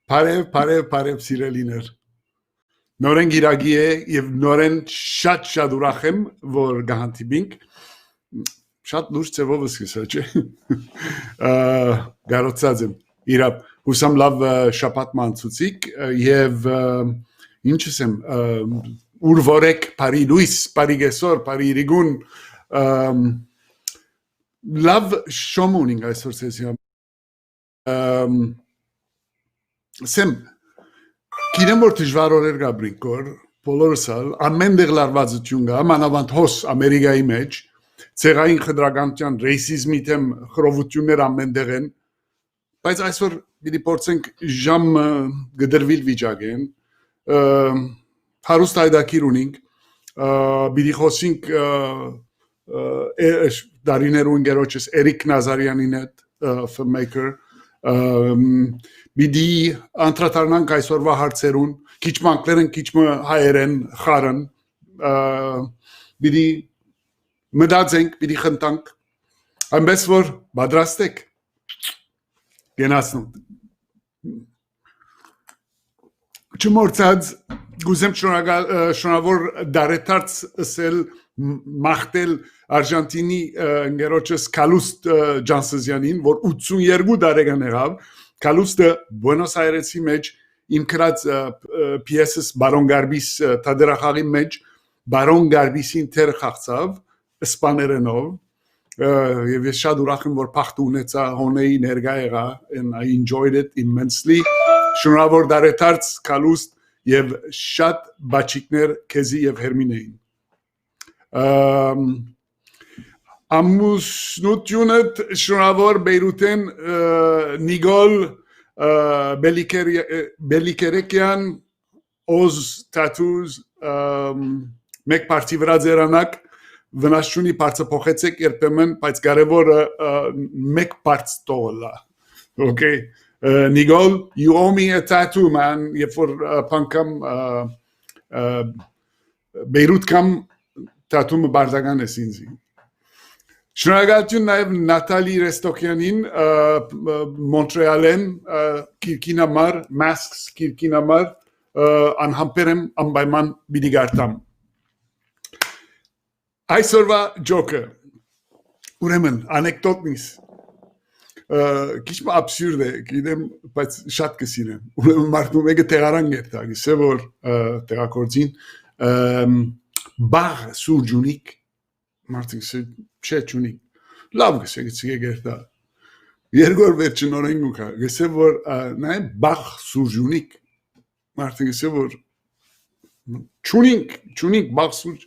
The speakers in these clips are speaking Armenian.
Բարև սիրելիներ։ Նորեն գիրագի է եւ նորեն շատ ուրախ եմ, որ գահանտիբինք։ Շատ լուրջ ձևով սկսա, չէ։ Գարոցած եմ։ Իրապ հուսամ լավ շաբաթ մանցուցիկ եւ ինչ ասեմ, ուր որեք բարի լույս, բարի գեսոր, բարի իրիգուն լավ շոմունինգ այսօր սեսիա Սեմ գիտեմ որ դժվար օրեր գաբրինք որ բոլորս ամեն դեղ լարվածություն կա մանավանդ հոս ամերիկայի մեջ ցեղային խտրականության ռեյսիզմի դեմ խռովություններ ամեն դեղ են բայց այսօր պիտի փորձենք ժամ գդրվիլ վիճակեն հարուստ այդակիր ունենք պիտի խոսենք դարիներու ընկերոջս Էրիկ Նազարյանին հետ filmmaker Բիդի անդրադառնանք այսօրվա հարցերուն, քիչ անգլերեն, քիչ հայերեն, խարն, բիդի մտածենք, բիդի խնդանք, այնպես որ պատրաստ եք, գնացնու։ Չմորցած գուզեմ շնորհավոր դարեթարց ասել մաղթել Արժանտինի ընկերոջս Կալուստ Ջանսազյանին, որ 82 տարեկան եղավ, Կալուստը Բուենոս Այրեսի մեջ իմ գրած պիեսս Բարոն Գարբիս թատերախաղի մեջ Բարոն Գարբիսին թեր խաղացավ իսպաներենով եւ ես շատ ուրախ եմ որ փախտ ունեցա հոնեի ներկա եղա and I enjoyed it immensely շնորհավոր դարեթարց Կալուստ եւ շատ բաչիկներ քեզի եւ Հերմինեին Ամուսնությունդ շնորհավոր Բեյրութեն Նիկոլ Բելիկերեկյան Oz Tattoos մեկ պարտի վրա ձերանակ վնասչունի բարձը փոխեցեք երբեմն բայց կարևորը մեկ բարձ տողլա Okay Nigol you owe me a tattoo man երբ որ փանկամ Բեյրութ կամ tattoo-ը բարձական է ինձ Շնորհակալություն նաև Նատալի Ռեստոկյանին Մոնտրեալեն Կիրկին համար Masks Կիրկին համար անհամբեր եմ անպայման պիտի գարտամ Այսօրվա ջոկը ուրեմն անեկդոտնիս քիչ աբսուրդ է գիտեմ բայց շատ կսիրեմ ուրեմն մարդու մեկը տեղարան գերտա գիսե որ տեղակորձին բաղ սուրջունիկ Martin չէ չունի լավ գսե գերտա երկրորդ վերջին օրենք ուքա գսե որ նայ բախ սուրժունիկ Martin գսե որ չունինք բախ սուրջ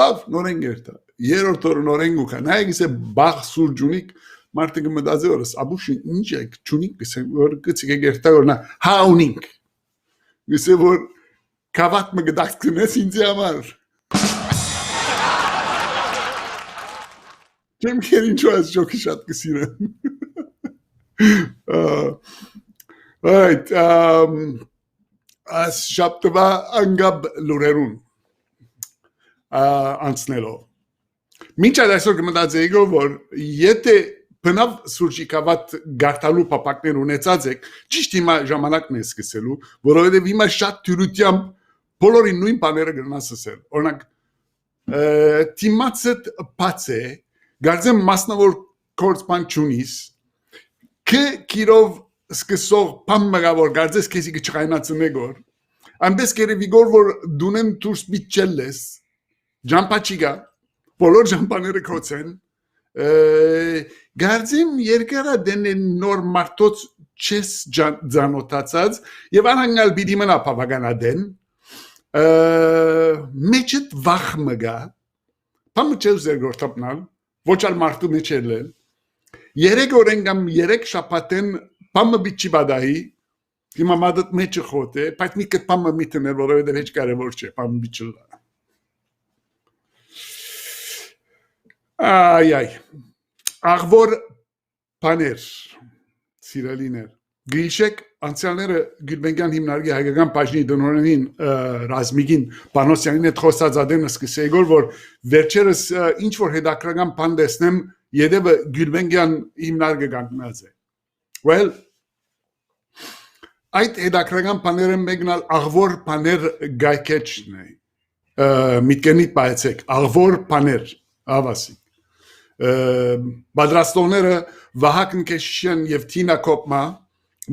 լավ նորեն գերտա երրորդ օրն օրենք ուքա նայ գսե բախ սուրժունիկ Martin կմտածի որս աբուշի ինչ է չունինք գսե որ գցի գերտա որ նա հա ունինք գսե որ կավատ մը գդակցնես ինձ համար Ջեմ քերին չոյս ջոկի շատ կսիրեմ Right as շաբթվա անգաբ լուրերուն անցնելով Մինչ այդ այսօր կմտածեի որ եթե բնավ սուրճիկավատ գարտալու պապակներ ունեցած եք ճիշտ հիմա ժամանակն է սկսելու որովհետև հիմա շատ թյուրությամբ բոլորի նույն բաները գնաս ասել օրինակ թիմացդ բաց է Գարձեմ մասնավոր կորց բան չունիս կիրով սկսող պամ մգավոր գարձես կեսի կչղայնացնե գոր այնպես կերևի գոր որ դունեն դուրս բիչել ես ջամպա չիգա բոլոր ջամպաները կոցեն գարձեմ երկարա դենեն նոր մարդոց չես ձանոտացած և անհանգալ բիդի մնա պավագանադեն մեջդ վախ մգա պամը չես զերգորդապնալ Ոչ ալ մարդու մեջ էլ երեք օրեն կամ երեք շաբաթեն պամը բիչի բադահի հիմա մադդ մեջը խոտ է բայց մի կտ պամը միթներ որովհետև հեչ կարևոր չէ պամը բիչել այ աղվոր բաներ սիրելիներ գիշեք անցյալները Գյուլբենգյան հիմնարկի հայկական բաժնի դնորենին Ռազմիկին Պանոսյանին հետ խոսած ադենը սկսեի որ վերջերս ինչ որ հետաքրական բան տեսնեմ յետևը Գյուլբենգյան հիմնարկը կանգնած է Well այդ հետաքրական բաները մեկնալ աղվոր բաներ գայքեչն է միտքենիտ բայեցեք աղվոր բաներ ավասիկ Բադրաստողները Վահագն Քեշյան եւ Թինա Կոպմա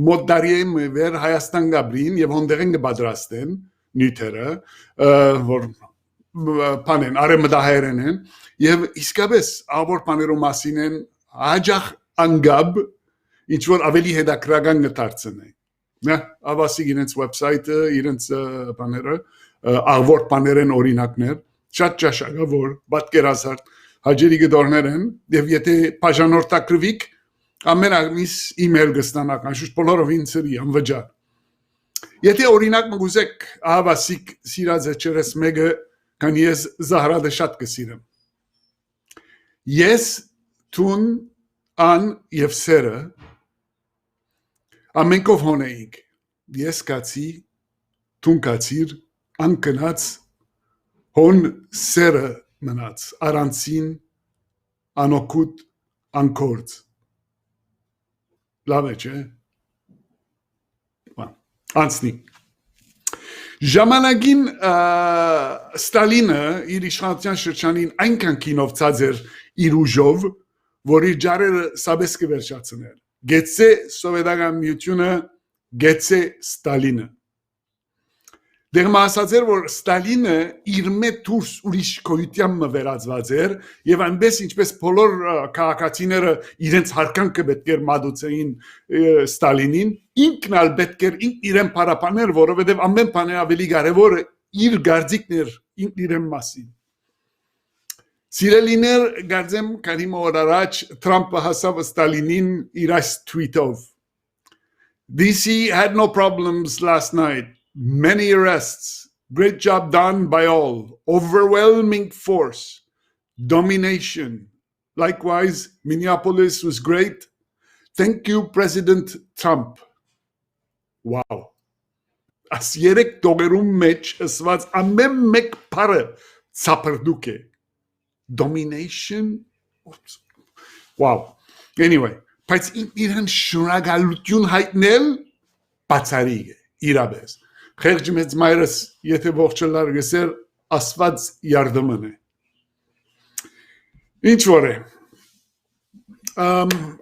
մոտ դարիեմ վեր Հայաստան գաբրին եւ հոնդերեն կբադրաստեն նյութերը որ բանեն արեմդահերեն են եւ իսկապես ավոր բաներու մասին են հաջախ անգաբ ինչ որ ավելի հետաքրական կդարձնեն նա ավասիկ իրենց վեբսայթը իրենց բաները ավոր բաներեն օրինակներ շատ ճաշակավոր պատկերազարդ հաջերի գդորներ են եւ եթե բաժանորդակրվիկ ամենագնիս email կստանաք անշուշտ բոլորով ինձի անվճար եթե օրինակ մգուզեք ահավասիկ սիրած էջերս մեկը կան ես Զահրադը շատ կսիրեմ ես տուն ան եւ սերը ամենքով հոնեինք ես կացի տուն կացիր ան կնաց հոն սերը մնաց առանցին անօգուտ անկորձ լավ է չէ անցնի ժամանակին Ստալինը իր իշխանության շրջանին այնքան կինովցած էր իր ուժով որ իր ջարերը սաբես կվերջացներ գեցե սովետական միությունը գեցե Ստալինը Դեռ ասած էր որ Ստալինը իր մեծ դուրս ուրիշ կոյության վերածված էր եւ այնպես ինչպես բոլոր քաղաքացիները իրենց հարկանքը պետք էր մատուցեին Ստալինին ինքն ալ պետք էր իրեն պարապաներ որովհետեւ ամեն բանը ավելի կարեւոր իր գարձիկն էր իրեն մասին Սիրելիներ գարձեմ քանի օր առաջ Թրամփը հասավ Ստալինին իր այս tweet-ով DC had no problems last night Many arrests, great job done by all, overwhelming force, domination. Likewise, Minneapolis was great. Thank you, President Trump. Wow. As երեք դողերում մեջ ասված ամեն մեկ բառը ցապրդուկ է. Domination. Oops. Wow. Anyway, բայց իրեն շնորհակալություն հայտնել բացառիկ է, իրապես. Խեղճ մեծ մայրս եթե ողջլար գսեր ասված ярդմն է ինչ որ է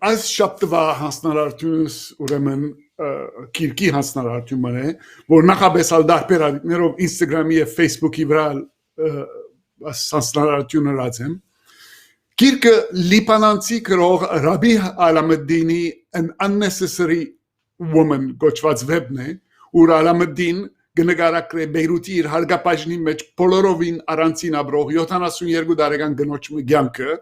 այս շաբթվա հանձնարարությունս ուրեմն քիրքի հանձնարարությունն է որ նախապես ալ դարբերներով Instagram-ի եւ Facebook-ի վրա հանձնարարությունը ռացեմ քիրքը լիբանանցի գրող Ռաբի Ալամեդդինի An Unnecessary Woman գոչված վեբն է Ուր Ալամեդդին գնկարակրե Բեյրութի իր հարգապաշնի մեջ բոլորովին առանցին ապրող 72 տարեկան գնոջ կյանքը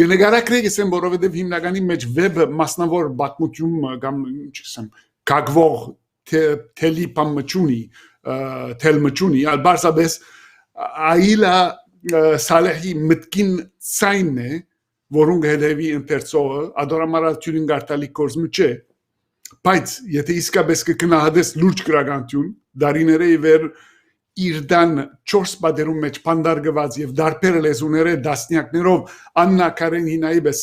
գնկարակրե գսեմ որովհետև հիմնականի մեջ վեբը մասնավոր պատմություն կամ ինչ ասեմ կագվող թելիպամչունի թելմչունի ալբարսաբես այլա սալեհի մտքին ցայնն է որոնք հետևի ընթերցողը ադորամարացյուն գարտալի կորզմու չէ Բայց եթե իսկապես կգնահատես լուրջ գրականություն, դարիների վեր իրդան 4 բادرում մեջ փանդարգված եւ դարբեր լեզուները դասնյակներով Աննա Կարենինայի բես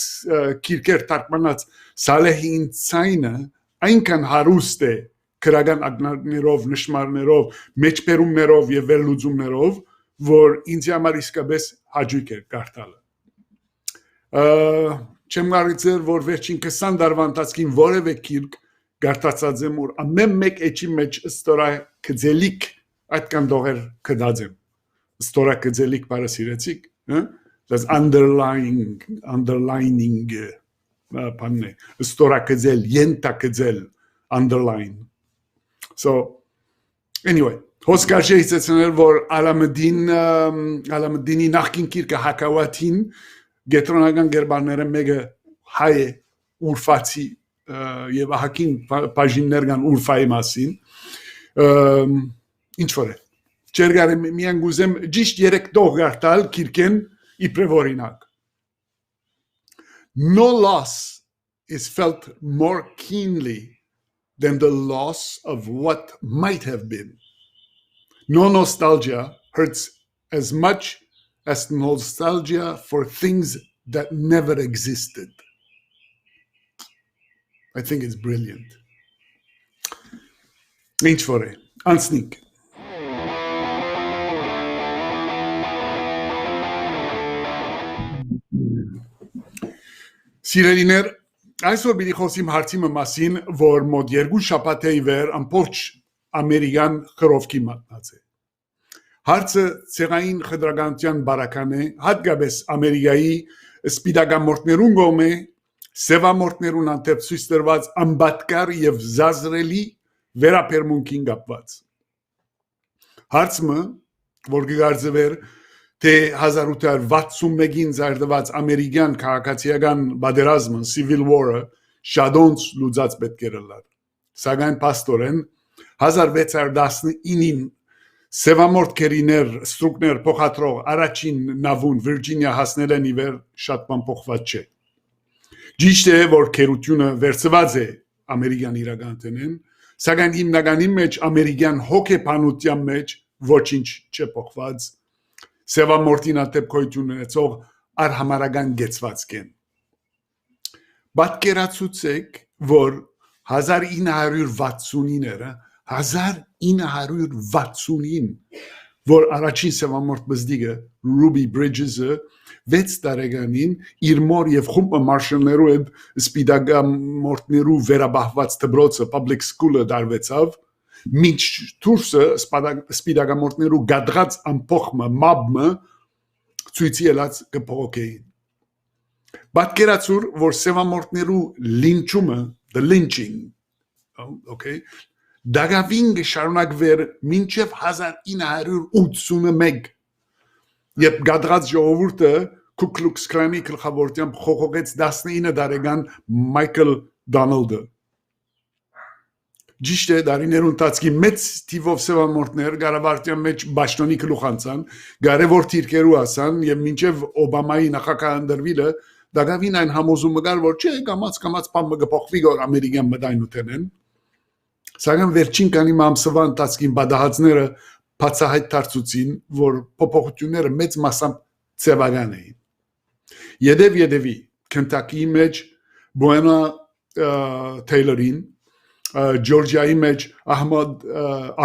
քիրքեր թարգմանած Սալեհին ցայնը այնքան հարուստ է գրական ակնարկներով, նշմարներով, մեջբերումներով եւ վերլուծումներով, որ ինձ համար իսկապես հաճույք է կարդալը։ Չեմ կարծեր, որ վերջին 20 տարվա ընթացքին որևէ քիրք Գարտացած եմ որ ամեն մեկ էջի մեջ ստորա կձելիկ այդքան դողեր կդածեմ ստորա կձելիկ բարասիրեցիք that's underlining բանն է ստորա կձել յենտա կձել underline so anyway հոսքարժե հիշեցնել որ Ալամեդդինի նախկին քիրքը հակավատին գետրոնական գերբարները մեկը հայ է ուրֆացի եւ ահակին բաժիններ կան ուրֆայի մասին ինչ որ է չերգարը միան գուզեմ ճիշտ 3 դող գարտալ քիրքեն իբրև օրինակ No loss is felt more keenly than the loss of what might have been No nostalgia hurts as much as nostalgia for things that never existed I think it's brilliant. Ինչ որ է, անցնենք։ Սիրելիներ, այսօր պիտի խոսիմ հարցի մասին, որ մոտ 2 շաբաթ ի վեր ամբողջ ամերիկան խռովքի մատնած է։ Հարցը ցեղային խտրականության բարական է, հատկապես Ամերիկայի սպիտակամորտներուն կողմէ սևամորտներուն անտեպ ցույց տրված ամբատկար եւ զազրելի վերապերմունքին կապված։ Հարցը, որ կգարձվեր թե 1861-ին զարգված ամերիկյան քաղաքացիական պատերազմը Civil War-ը շադոնց լուծած պետք էր լար։ Սակայն փաստորեն 1619-ին սևամորտ քերիներ ստրուկներ փոխադրող առաջին նավուն Վիրջինիա հասնելն իվեր շատ բան փոխված չէ։ Ճիշտ է, որ քերությունը վերծված է ամերիկյան իրականությունն, սակայն հիմնականի մեջ ամերիկյան հոգեբանության մեջ ոչինչ չէ փոխված։ Սևամորտին ատեպ գոյություն ունեցող արհամարական գեցվածքեն։ Պատկերացուցեք, որ 1969-ին, որ առաջին սևամորտ բզդիգը Ruby Bridges-ը 6 տարեկանին իր մոր եւ խումբը մարշալներու հետ սպիտակամորտներու վերաբահված դպրոցը public school-ը դարվեցավ, մինչ դուրսը սպիտակամորտներու գադրած ամփոխը մաբը ցույցի ելած կփողոքեին։ Պատկերացուր, որ սևամորտներու լինչումը, the lynching, okay, դագավին կշարունակվեր մինչև 1981, երբ գադրած ժողովուրդը Ku Klux Klan-ի գլխավորությամբ խողողեց 19 տարեկան Michael Donald-ը։ Ճիշտ է, դարիներու ընթացքի մեծ թիվով սևամորտներ գարավարտյան մեջ Բաշտոնի գլուխանցան, կարևոր թիրքերու ասան եւ մինչեւ Օբամայի նախագահ դրվիլը դակավին այն համոզումը կար, որ չէ, կամաց բամը կփոխվի որ ամերիկյան մտայնութենեն։ Սակայն վերջին քանի ամսվա ընթացքին բադահածները բացահայտ դարձուցին, որ փոփոխությունները մեծ մասամբ ցեղական էին։ Եդևի Քենտակիի մեջ Բոյնա Թեյլորին, Ջորջիայի մեջ Ahmaud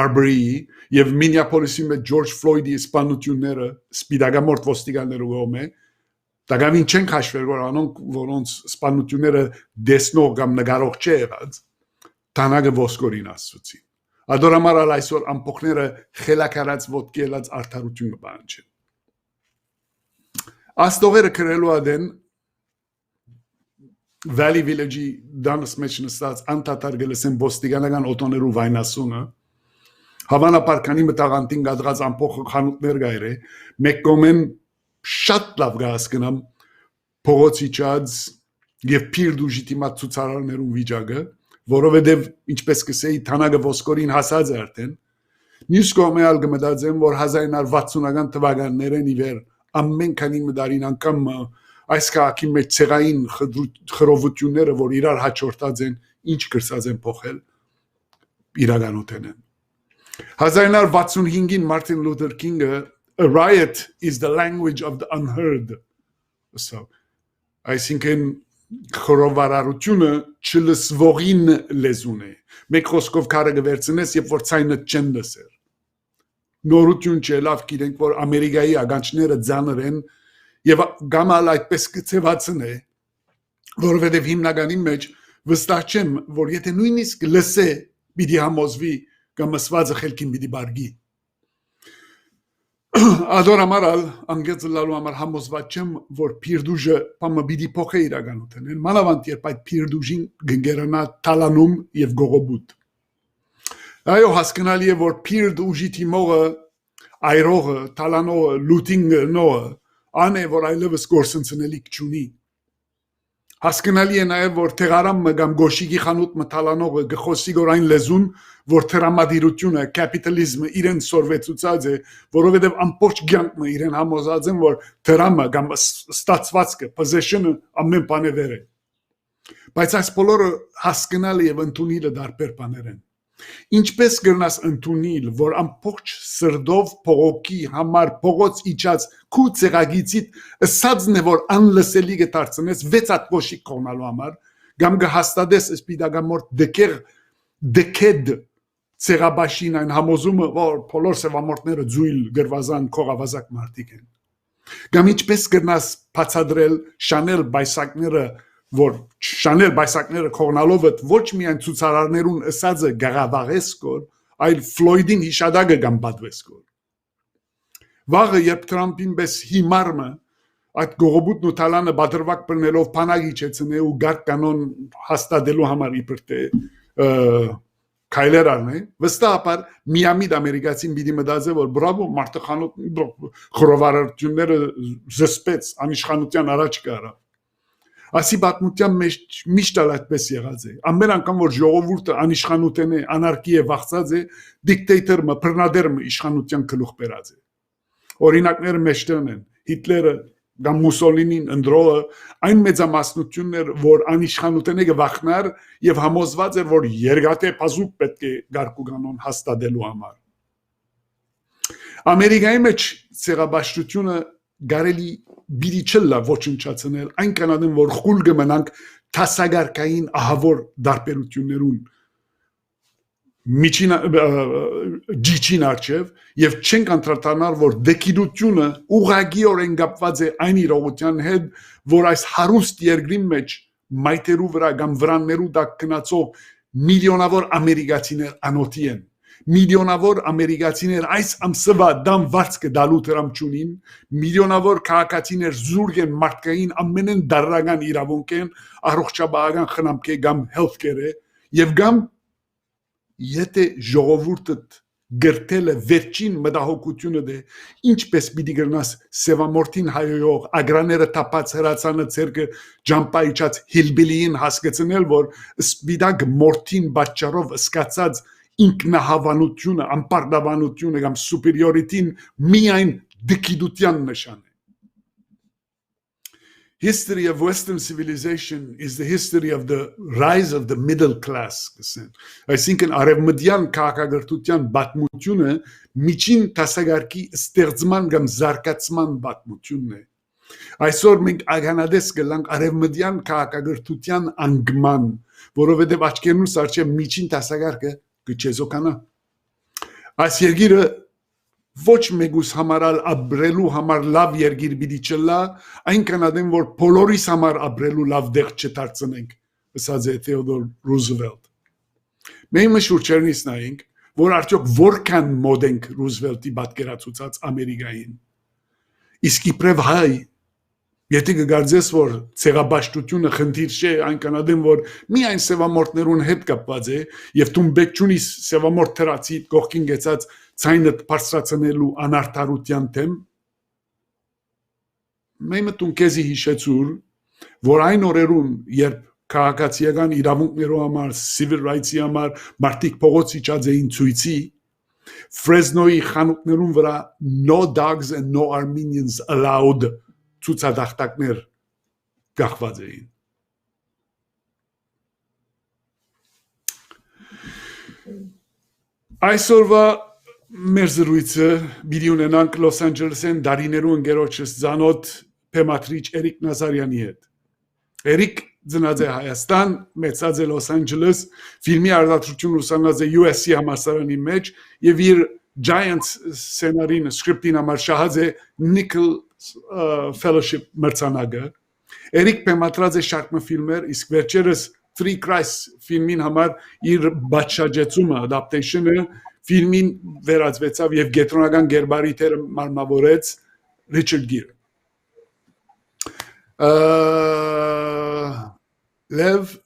Arbery եւ Minneapolis-ի մեջ George Floyd-ի սպանությունները սպիտակամորտ ոստիկաններու կողմէ դակավին չեն քաշվել, որ անոնք որոնց սպանությունները դեսնող կամ նկարող չէ եղած, տանագը ոսկորին ասացին։ Ադորամարալ այսօր ամփոխները խելակարած ոտքի ելած արդարություն կբանջեն։ Աստողերը քրելու ադեն Valley Village-ի դանս մեջ նստած անտատար գլսեն ոստիկանական օտոներու վայնասունը, հավանաբար քանի մտաղանտին գադրած ամփոխ խանութներ գայրե, մեկ կողմեն շատ լավ գասկնամ փողոցիչած եւ փիրդուժի դիմաց ցուցարարներուն վիճակը, որովհետեւ ինչպես կսեի թանագը ոսկորին հասած է արդեն, մյուս կողմեալ կմտածեմ, որ 1960-ական թվականներեն ի վեր ամեն քանի մդարին անգամ այս քաղաքի մեջ ցեղային խռովությունները, որ իրար հաջորդած են, ինչ կրծած են փոխել իրականութեն են։ 1965-ին Martin Luther King-ը A riot is the language of the unheard. So, այսինքն խռովարարությունը չլսվողին լեզուն է։ Մեկ խոսքով քարը կվերցնես, երբ որ ցայնը չեն լսեր։ Նորություն չէ, լավ գիտենք, որ Ամերիկայի ագանչները ծանր են եւ գամալ այդպես կցվածն է, որովհետեւ հիմնականի մեջ վստահ չեմ, որ եթե նույնիսկ լսե, պիտի համոզվի կամ ասվածը խելքին պիտի բարգի։ Ադորամարալ անգեցլալու համար համոզված չեմ, որ փիրդուժը բամը պիտի փոխե իրականութեն։ Մանավանդ երբ այդ փիրդուժին գնգերանա տալանում եւ գողոբուտ։ Այո, հասկանալի է, որ փիրդ ուժի թիմողը, այրողը, տալանողը, լուտինգը նոը ան է, որ այլևս գործընծնելիք չունի։ Հասկանալի է նաև, որ թեղարամը կամ գոշիկի խանութ մտալանողը գխոսի գոր այն լեզուն, որ թրամադիրությունը, կապիտալիզմը իրեն սորվեցուցած է, որովհետև ամբողջ կյանքը իրեն համոզած են, որ թրամը կամ ստացվածքը, possession-ը ամեն բան է վեր է։ Բայց այս բոլորը հասկանալի եւ ընդունիլը դարբեր բաներ են։ Ինչպես կրնաս ընդունել, որ ամբողջ սրդով փողոքի համար փողոց իջած քու ցեղագիցիտ ըսածն է, որ անլսելի կդարձնես 6 հատ կոշիկ կողնալու համար, կամ կհաստատես սպիտակամորտ դեկեր դեկեդ ցեղաբաշին այն համոզումը, որ բոլոր սևամորտները ձույլ գրվազան քողավազակ մարդիկ են։ Կամ ինչպես կգնաս բացադրել Շանել բայսակները, որ Շանել բայսակները քողնալով ոչ միայն ցուցարարներուն ըսածը գաղավաղես կոր, այլ Ֆլոյդին հիշադակը կամ պատվեսկոր։ Վաղը երբ Թրամփին պես հիմարմը այդ գողոբուտն ու թալանը բادرվակ բռնելով փանագի չեցնե ու գարկ կանոն հաստատելու համար իբր թե քայլեր արնե վստահաբար միամիտ ամերիկացին պիտի մտածե որ բրավո մարտխանոտ խորովարությունները զսպեց անիշխանության առաջ կարա ասի պատմության մեջ միշտ այդպես եղած է ամեն անգամ որ ժողովուրդը անիշխանութեն է անարքի է վախծած է դիկտատորը բռնադերը իշխանության գլուխ բերած է օրինակները մեջտեղն են Հիտլերը կամ Մուսոլինին ընդրողը այն մեծամասնություններ որ անիշխանութեն է գվախնար եւ համոզված էր որ երկատե բազուկ պետք է գարկու կանոն հաստատելու համար Ամերիկայի մեջ ցեղաբաշխությունը գարելի բիդի չլա ոչնչացնել այն կանադեն որ խուլ կմնանք տասագարկային ահավոր դարբերություններուն միջին ջիջին արչև եւ չենք անդրադառնալ որ դեկիդությունը ուղղակիորեն կապված է այն իրողության հետ որ այս հարուստ երկրի մեջ մայթերու վրա կամ վրաններու տակ գնացող միլիոնավոր ամերիկացիներ անոթի են միլիոնավոր ամերիկացիներ այս ամսվա դամ վարձքը դալու դրամ չունին միլիոնավոր քաղաքացիներ զուրկ են մարդկային ամենեն դարական իրավունք են առողջապահական խնամք է կամ healthcare-ը եւ կամ Եթե ժողովուրդը գրտել է վերջին մտահոգությունը դե ինչպես պիտի գրնաս սևամորտին հայոյող ագրաները տապած հրացանը ցերկը ջամպայիչած հիլբիլին հասկացնել որ սպիդակ մորտին բաճարով սկացած ինքնահավանությունը անպարտավորությունը կամ superiority-ն միայն դկիդության նշան է History of Western civilization is the history of the rise of the middle class. I think in Arevmedian քաղաքագրթության բացմությունը միջին տասագարկի ստեղծման կամ զարգացման բացմությունն է։ Այսօր մենք ագանադես գլանք Արևմտյան քաղաքագրթության անկման, որովհետև աչքերնուս արչև միջին տասագարկը կչեզոկանա։ Այս երկիրը ոչ մեկուս համարալ ապրելու համար լավ երկիր պիտի չլա, այն կանադեն որ բոլորիս համար ապրելու լավ դեղ չդարձնենք, ասած է Թեոդոր Ռուզվելտ։ Մենք մշուրջերնից նայենք, որ արդյոք որքան մոդ ենք Ռուզվելտի պատկերացուցած Ամերիկային։ Իսկ իբրև հայ, եթե կգարձես որ ցեղաբաշխությունը խնդիր չէ, այն կանադեն որ միայն սևամորտներուն հետ կապված է եւ տումբեկ չունիս սևամորտ թրացի կողքին գեցած ցայնը բարձրացնելու անարդարության թեմ մենք տունկեզի հիշեցուր որ այն օրերուն երբ քաղաքացիական իրավունքներու համար civil rights-ի համար մարդիկ փողոցի չած էին ցույցի Fresno-ի խանութներուն վրա no dogs and no Armenians allowed ցուցադախտակներ գախված էին այսօրվա Մեր զրույցը պիտի ունենանք Լոս Անջելեսեն դարիներու ընկերոջս ծանոթ Փեմատրիչ Էրիկ Նազարյանի հետ։ Էրիկ ծնած է Հայաստան, մեծած է Լոս Անջելես, ֆիլմի արտադրություն ուսանած է USC համալսարանի մեջ եւ իր Giants սցենարին, սկրիպտին համար շահած է Nicholl Fellowship մրցանակը։ Էրիկ Փեմատրած է շարք ֆիլմեր, իսկ վերջերս Three Christ ֆիլմին համար իր բացաշրջումը, adaptation-ը Ֆիլմին վերածվեցավ եւ գետրոնական գերբարի թերը մարմնավորեց Richard Gere։ Lev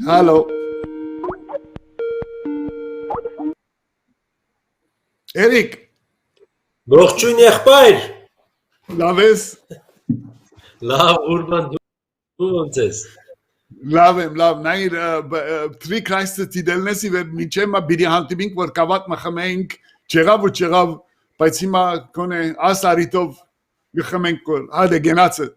Hello Eric Ողջույն եղբայր Լավ ես Լավ ուրբան դու ոնց ես Love him, love. Nair three Christ tidelnesi ve miçema biri hantibink var kavat mahamenk çegav u çegav paitsima kone asaritov gkhamenk kol. Hadi genatse.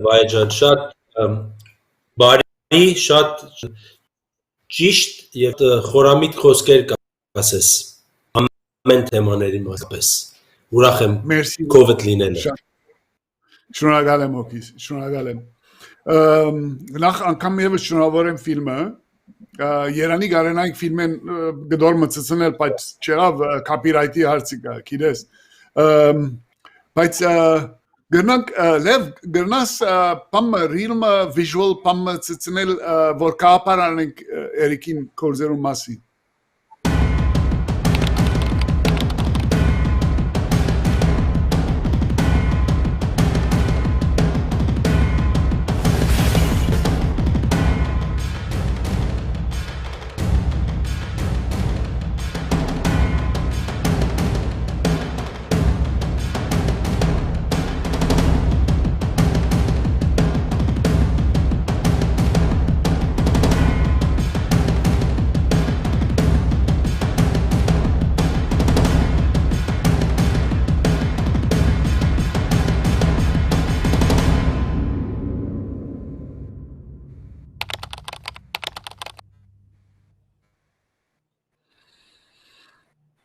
Վայջան շատ բարի, շատ ճիշտ եւ խորամիտ խոսքեր կասես ամեն թեմաների մասպես։ Ուրախ եմ COVID լինելը։ Շնորհակալ եմ օքիս, շնորհակալ եմ։ Նախ անգամ եւս շնորհավոր եմ ֆիլմը։ Երանի գարենայք ֆիլմեն գդոր մցցնել, բայց չեղավ copyright-ի հարցի կա, գիտես։ Բայց գնանք լավ գնաս պամ ռիլմը visual պամ մցցնել որ կապար անենք Էրիկին կորզերու մասի։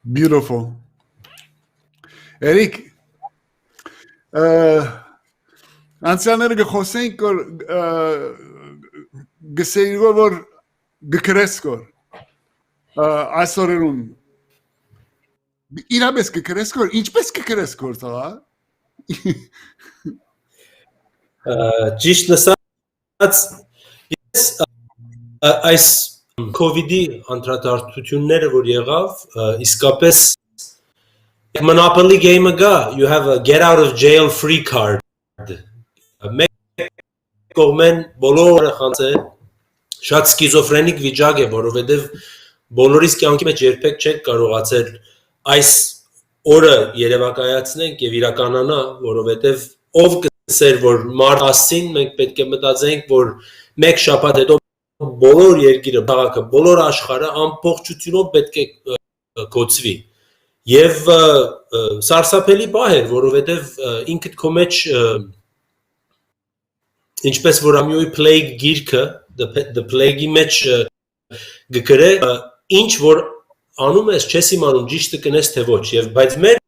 Beautiful. Eric, անցյալները գխոսենք որ գսեյգո որ գկրեսկոր այսօրերուն իրապես գկրեսկոր ինչպես գկրեսկոր տղա Ճիշտ նշած ես այս COVID-ի անդրադարձությունները որ եղավ իսկապես Monopoly game-ը գա you have a get out of jail free card մեկ կողմեն բոլորը խանձե շատ սկիզոֆրենիկ վիճակ է որովհետև բոլորիս կյանքի մեջ երբեք չեք կարողացել այս օրը երևակայացնենք եւ իրականանա որովհետև ով կսեր որ մարտ 10-ին մենք պետք է մտածենք որ մեկ շաբաթ հետո բոլոր երկիրը քաղաքը բոլոր աշխարհը ամբողջությունով պետք է կոչվի եւ սարսափելի բան էր որովհետեւ ինքդ քո մեջ ինչպես որ ամյոյի plague գիրքը the plague-ի մեջ գկրե ինչ որ անում ես չես իմանում ճիշտը կնես թե ոչ եւ բայց մեր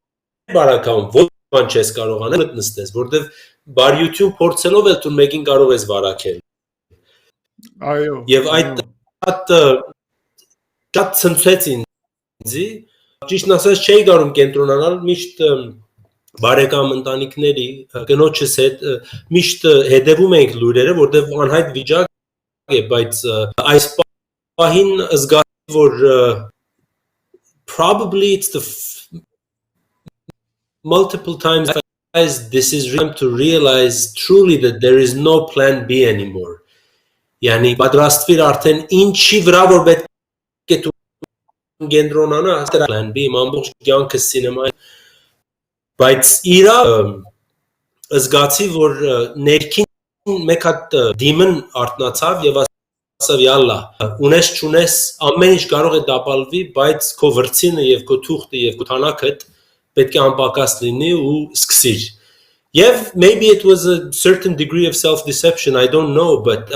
բարակայում ոչ բան չես կարող անել նստես որովհետեւ բարյություն փորձելով էլ դու մեկին կարող ես վարակել այո եւ այդ շատ ցնցեց ինձի ճիշտն ասած չէի կարող կենտրոնանալ միշտ բարեկամ ընտանիքների կնոջս հետ միշտ հետևում էինք լուրերը որտեղ անհայտ վիճակ է բայց այս պահին զգացի որ probably it's the multiple times this is time to realize truly that there is no plan B anymore yani պատրաստվիր արդեն ինչի վրա որ պետք է դու կենտրոնանա plan B ամբողջ կյանքը սինեմայի բայց իրա զգացի որ ներքին մեկ հատ դիմն արտնացավ եւ ասավ յալլա ունես չունես ամեն ինչ կարող է դապալվի բայց քո վրցինը եւ քո թուղթը եւ քո թանակդ պետք է անպակաս լինի ու սկսիր եւ maybe it was a certain degree of self deception I don't know but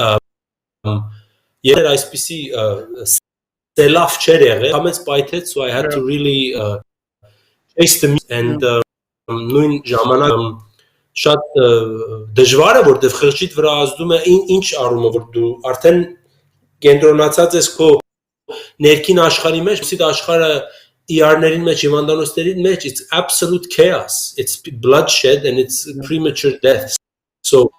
yeah այսպիսի սելավ չեր եղել ամենից պայթեց so I had to really chase the and նույն ժամանակ շատ դժվար է որտեղ խղճիդ վրա ազդում է ինչ առումով որ դու արդեն կենտրոնացած ես քո ներքին աշխարհի մեջ ցիտ աշխարհը ER-ներին մեջ հիվանդանոցների մեջ it's absolute chaos it's bloodshed and it's premature death so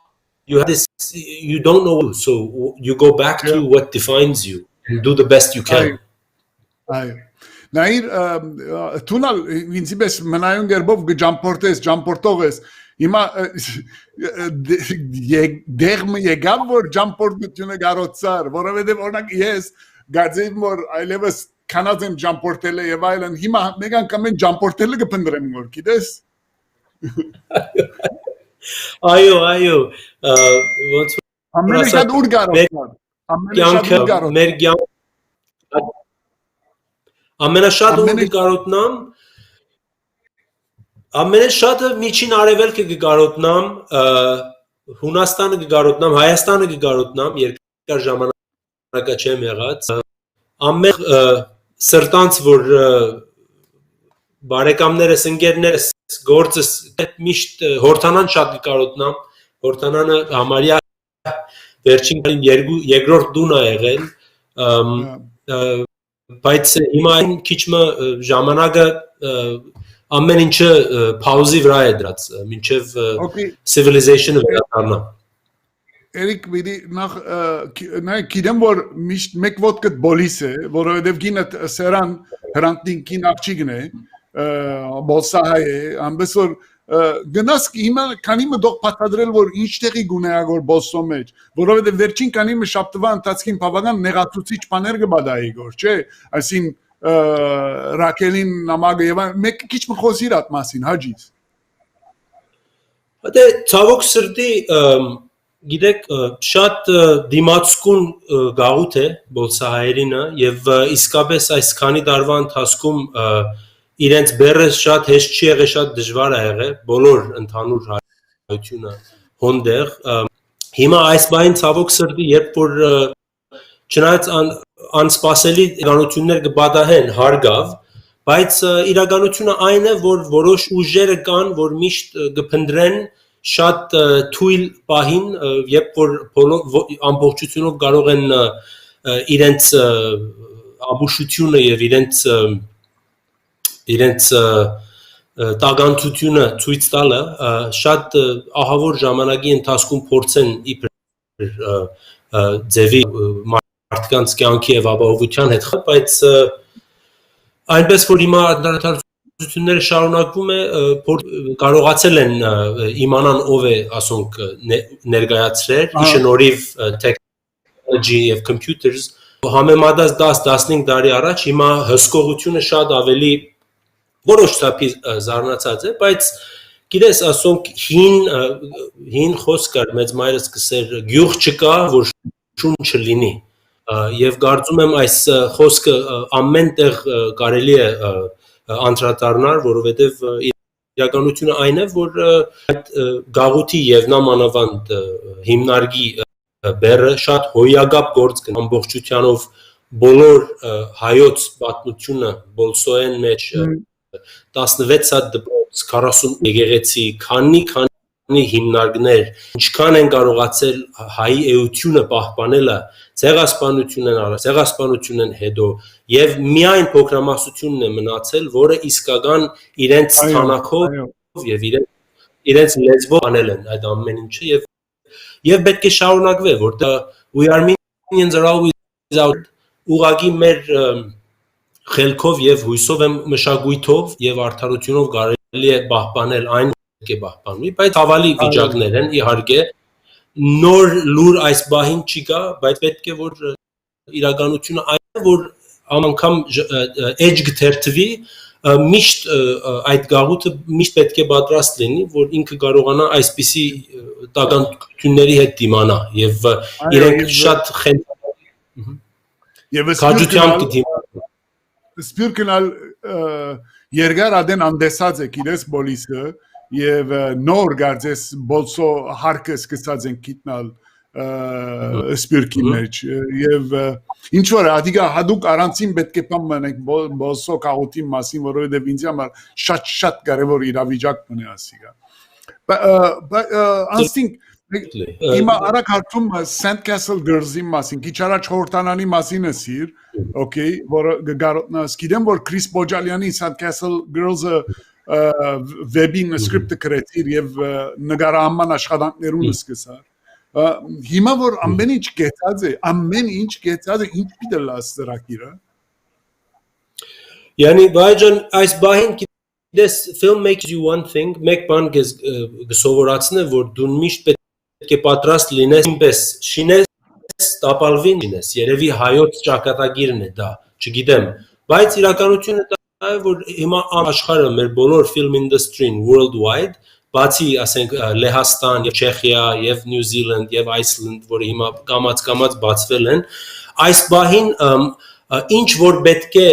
you have this you don't know so you go back to what defines you and do the best you can այո նայր տունալ ինձպես մնայուն գերբով ջամպորտով ես հիմա դեղը եկավ որ ջամպորտությունը գարոցար որովհետև օրինակ ես գազեմ որ այլևս կանած եմ ջամպորտել եւ այլն հիմա մեկ անգամ են ջամպորտելը կփնտրեմ որ գիտես այո ոնց ամենաշատ ուր գարոցար ամենաշատը ուր կգարոտնամ ամենաշատը միջին արևելքը կգարոտնամ Հունաստանը կգարոտնամ Հայաստանը կգարոտնամ երկար ժամանակա չեմ եղած ամեն սրտանց որ բարեկամներս ընկերներս գործս միշտ հորթանան շատ կարոտնամ հորթանանը համարյա վերջին երկրորդ դուն է եղել բայց հիմա քիչ ժամանակը ամեն ինչը pause-ի վրա է դրած մինչև civilization-ը վերադառնա Էրիկ վիդի նախ գիտեմ որ միշտ մեկ ոդկդ բոլիս է որովհետև գինը սերան հրանտինքին աղջիկն է բոլսահայ է ամբես որ գնաս հիմա քանի մտող պատադրել որ ինչ տեղի գունեագոր բոլսո մեջ որովհետև վերջին քանի մը շաբթվա ընթացքին բավական նեղացուցիչ բաներ կբադայի գոր չէ այսին Ռակելին նամակը եւ մեկ քիչ մխոսիր այդ մասին հաջից Դե ցավոք սրտի գիտեք շատ դիմացկուն գաղութ է բոլսահայերինը եւ իսկապես այս քանի տարվա ընթացքում իրենց բեռը շատ հեշտ չի եղել շատ դժվար է եղել բոլոր ընդհանուր հայությունը հոնդեղ հիմա այս բային ցավոք սրտի երբ որ չնայած անսպասելի իրականություններ կբադահեն հարգավ բայց իրականությունը այն է որ որոշ ուժերը կան որ միշտ կփնտրեն շատ թույլ պահին երբ որ ամբողջությունով կարող են իրենց ամբուշությունը եւ իրենց տագանթությունը ցույց տալը շատ ահավոր ժամանակի ընթացքում փորձեն իբր ձևի մարդկանց կյանքի եւ ապահովության հետ բայց այնպես որ հիմա անդրադարձությունները շարունակվում է կարողացել են իմանան ով է ասոնք ներկայացրել շնորհիվ technology եւ computers համեմատած 10-15 տարի առաջ հիմա հսկողությունը շատ ավելի որոշ չափի զարմացած է բայց գիտես ասոնք հին խոսք կար մեծ մայրս կսեր գյուղ չկա որ շուն չլինի եւ կարծում եմ այս խոսքը ամեն տեղ կարելի է անդրադառնալ որովհետեւ իրականությունը այն է որ այդ գաղութի եւ նամանավանդ հիմնարկի բերը շատ հոյագապ գործ կն ամբողջությանով բոլոր հայոց պատմությունը բոլսոեն մեջ 16 հատ դպրոց 40 եկեղեցի քանի հիմնարկներ ինչքան են կարողացել հայի էությունը պահպանելը ցեղասպանությունն հետո եւ միայն փոքրամասնությունն է մնացել որը իսկական իրենց թանակով եւ իրենց լեզվով անել են այդ ամեն ինչը եւ պետք է շարունակվի որտեղ we Armenians are always out ուղագի մեր խելքով եւ հույսով եմ մշակույթով եւ արդարությունով կարելի է պահպանել այն է պահպանվի բայց հավալի վիճակներ են իհարկե նոր լուր այս բահին չի գա բայց պետք է որ իրականությունը այն է որ անգամ edge գթերթվի միշտ այդ գաղութը միշտ պետք է պատրաստ լինի որ ինքը կարողանա այսպիսի տագանքությունների հետ դիմանա եւ իրենք շատ քաջությամբ դիմանա սպիրկնալ երկար ադեն անդեսած է գիտես բոլիսը եւ նոր գարձես բոլսո հարկը սկսած են գիտնալ սպիրկի մեջ եւ ինչ որ ադիգա հadouk առանցին պետք է պամնենք բոլսո կաղութի մասին որովհետեւ ինձ համար շատ կարեւոր իրավիճակ մնա ասիգա անստինք Հիմա արագ հարցում Saint Castle Girls-ի մասին, քիչ առաջ խորհրդանանի մասին է սիր, okay, որը գարոտնաս գիտեմ որ Chris Bojalyan-ի Saint Castle Girls-ը վեբին սկրիպտը գրեցիր եւ նկարահանման աշխատանքներուն սկսար։ Հիմա որ ամեն ինչ կեցած է, ինչ պիտի լաս ծրագիրը։ Yani Vajan այս բահին this film makes you one thing, մեկ բան գսովորացնե որ դու միշտ պետք է պատրաստ լինես ինպես շինես տապալվին լինես երևի հայոց ճակատագիրն է դա չգիտեմ բայց իրականությունը դա է որ հիմա աշխարհը մեր բոլոր film industry-ն worldwide բացի ասենք Լեհաստան եւ Չեխիա եւ New Zealand եւ Iceland որը հիմա կամած բացվել են այս բահին ինչ որ պետք է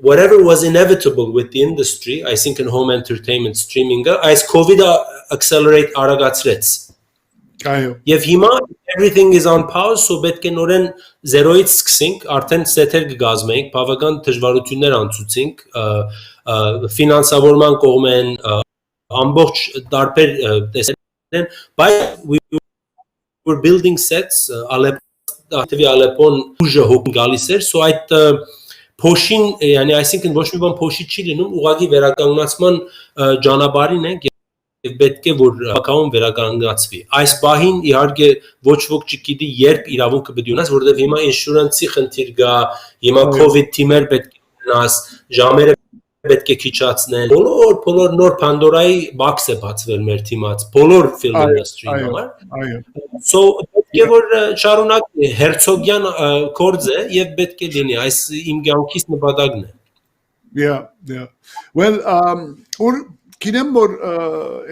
whatever was inevitable with the industry I think in home entertainment streaming-ը այս COVID-ը accelerate արագացրեց Եվ հիմա everything is on pause, so պետք է նորեն զերոյից սկսենք, արդեն սեթեր կգազմենք, բավական դժվարություններ անցուցենք, ֆինանսավորման կողմեն, ամբողջ տարբեր տեսակներ, բայց we were building sets Ալեպոն ուժը հոգ գալիս էր, so այդ փոշին, yani այսինքն ոչ մի բան փոշի չի լինում, ուղղակի վերականգնացման ճանապարհին ենք եւ պետք է որ հակաուն վերականգնացվի։ Այս բահին իհարկե ոչ ոք չգիտի երբ իրավունքը պետք է ունենաս, որովհետեւ հիմա ինշուրանսի խնդիր կա, հիմա COVID թիմեր պետք է ունենաս, ժամերը պետք է քիչացնեն։ Բոլոր նոր Pandora-ի բաքս է բացվել մեր թիմած, բոլոր film industry-ի համար։ So պետք է որ շարունակ հերցոգյան կորձ է եւ պետք է լինի, այս իմ կյանքից նպատակն է։ Yeah. Well, գիտեմ որ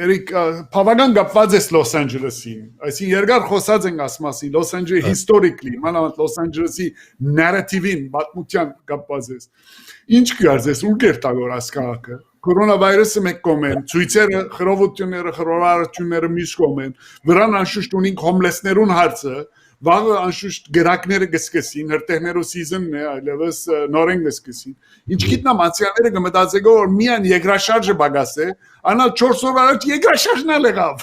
Էրիկ բավական կապված է Լոս Անջելեսին, այսինքն երկար խոսած ենք աս մասին, Լոս Անջելեսի historically, մանավանդ Լոս Անջելեսի narrative-ին, պատմության կապված է։ Ինչ կգարձես, ուր կերտագոր այս քաղաքը։ Կորոնավիրուսը մեկ կողմեն, ցույցերը, խռովությունները, խռովարարությունները մյուս կողմեն, վրան անշուշտ ունենք հոմլեսներուն հարցը, վաղը անշուշտ գրակները կսկսին, հրտեհներու season-ն է, այլևս նորեն կսկսին։ Ինչ գիտնամ անցյալները կմտածեգո որ միան երկրաշարժը բագաս է, անալ 4 օր առաջ երկրաշարժն ալ եղավ։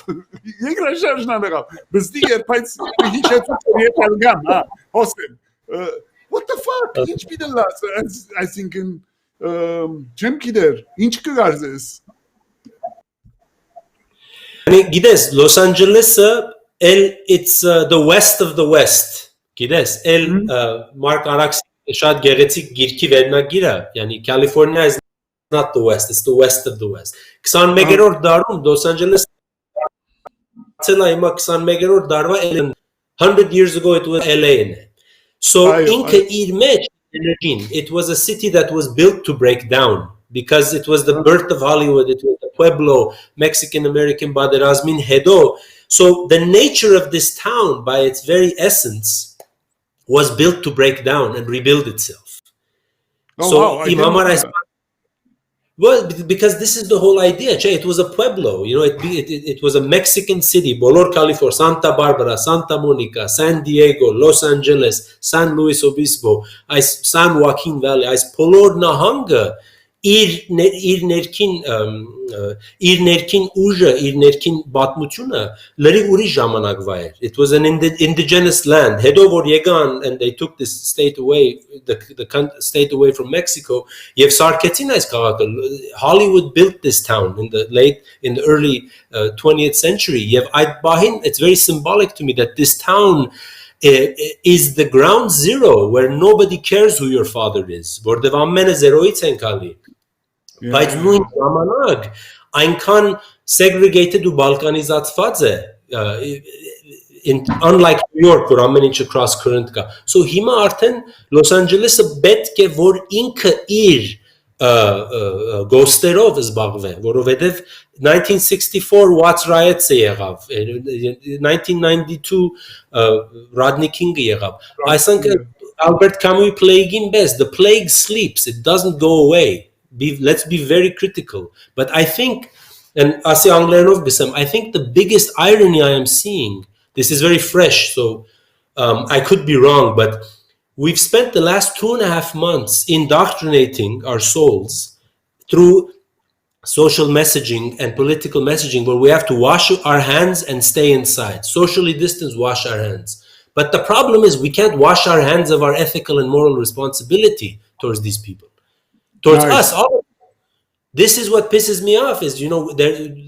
Երկրաշարժն ալ եղավ։ Բստի երբայց հիշեցու եկալ գամ, հա, հոսեն։ What the fuck? Ինչ պիտելաս, I think չեմ գիտեր, ինչ կգարձես։ Գիտես, Լոս Անջելեսը it's the west of the west. Գիտես, Mark Araks-ի շատ գեղեցիկ գիրքի վերնագիրը, yani California is not the west, it's the west of the west. 21-րդ դարում Լոս Անջելեսը ցելա հիմա 21-րդ դարվա 100 years ago it was LA-ն է։ So ինքը իր մեջ energy, it was a city that was built to break down because it was the birth of Hollywood, it was the Pueblo, Mexican American Baderazmin Hedo. So the nature of this town, by its very essence, was built to break down and rebuild itself. Well, because this is the whole idea. It was a pueblo, it was a Mexican city. Bolor, California, Santa Barbara, Santa Monica, San Diego, Los Angeles, San Luis Obispo, San Joaquin Valley, Polor Nahanga. իր ներքին ուժը, իր ներքին պատմությունը լրի ուրիշ ժամանակվա էր. It was an indigenous land. Հետո որ եկան and they took this state away, the state away from Mexico, եւ սարքեցին այս քաղաքը. Hollywood built this town in the early 20th century. Եւ այդ բահին it's very symbolic to me that this town is the ground zero where nobody cares who your father is. Որտեւ ամենը զերոից են գալի. Բայց նույն ժամանակ այնքան segregated ու բալկանիզացված է, unlike New York որ ամեն ինչը cross current կա. So հիմա արդեն Los Angeles-ը պետք է որ ինքը իր գոստերով զբաղվի, որովհետև 1964 Watts riots-ը եղավ, 1992 Rodney King-ը եղավ. Այսինքն Albert Camus plague-ին պես, the plague sleeps, it doesn't go away. Let's be very critical. But I think, and Asi Anglerenov Bisam, I think the biggest irony I am seeing, this is very fresh, so I could be wrong, but we've spent the last 2.5 months indoctrinating our souls through social messaging and political messaging where we have to wash our hands and stay inside. Socially distance, wash our hands. But the problem is we can't wash our hands of our ethical and moral responsibility towards these people. Towards us, all. This is what pisses me off is,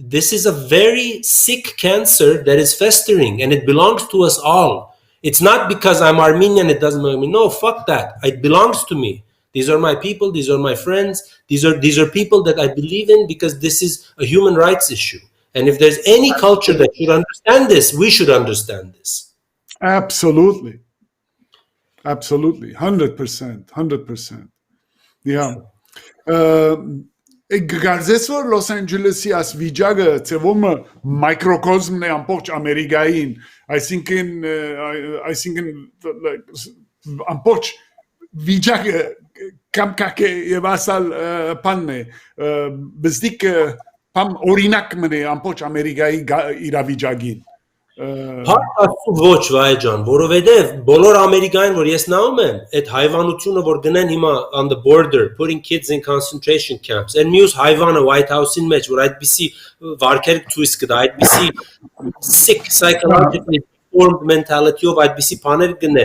this is a very sick cancer that is festering and it belongs to us all. It's not because I'm Armenian, it doesn't belong to me. No, fuck that. It belongs to me. These are my people. These are my friends. These are people that I believe in because this is a human rights issue. And if there's any culture that should understand this, we should understand this. Absolutely. 100%. Yeah. Գարձես որ Լոս Անջելեսի աս վիճակը ծևոմը մայկրոկոզմն է ամբողջ Ամերիկային, այսինքն ամբողջ վիճակը կամկակ է եւ ասալ բանն է, բզդիկ բամ օրինակ մնե ամբողջ Ամերիկայի իրավիճակին, Հարկ Աստծո ոչ Վահե ջան, որովհետև բոլոր ամերիկային որ ես նայում եմ, այդ հայվանությունը որ գնեն հիմա on the border putting kids in concentration camps, and մյուս հայվանը White House-ին մեջ որ այդպիսի վարքեր ցույց կտա, այդպիսի sick psychologically deformed mentality-ով այդպիսի բաներ գնե,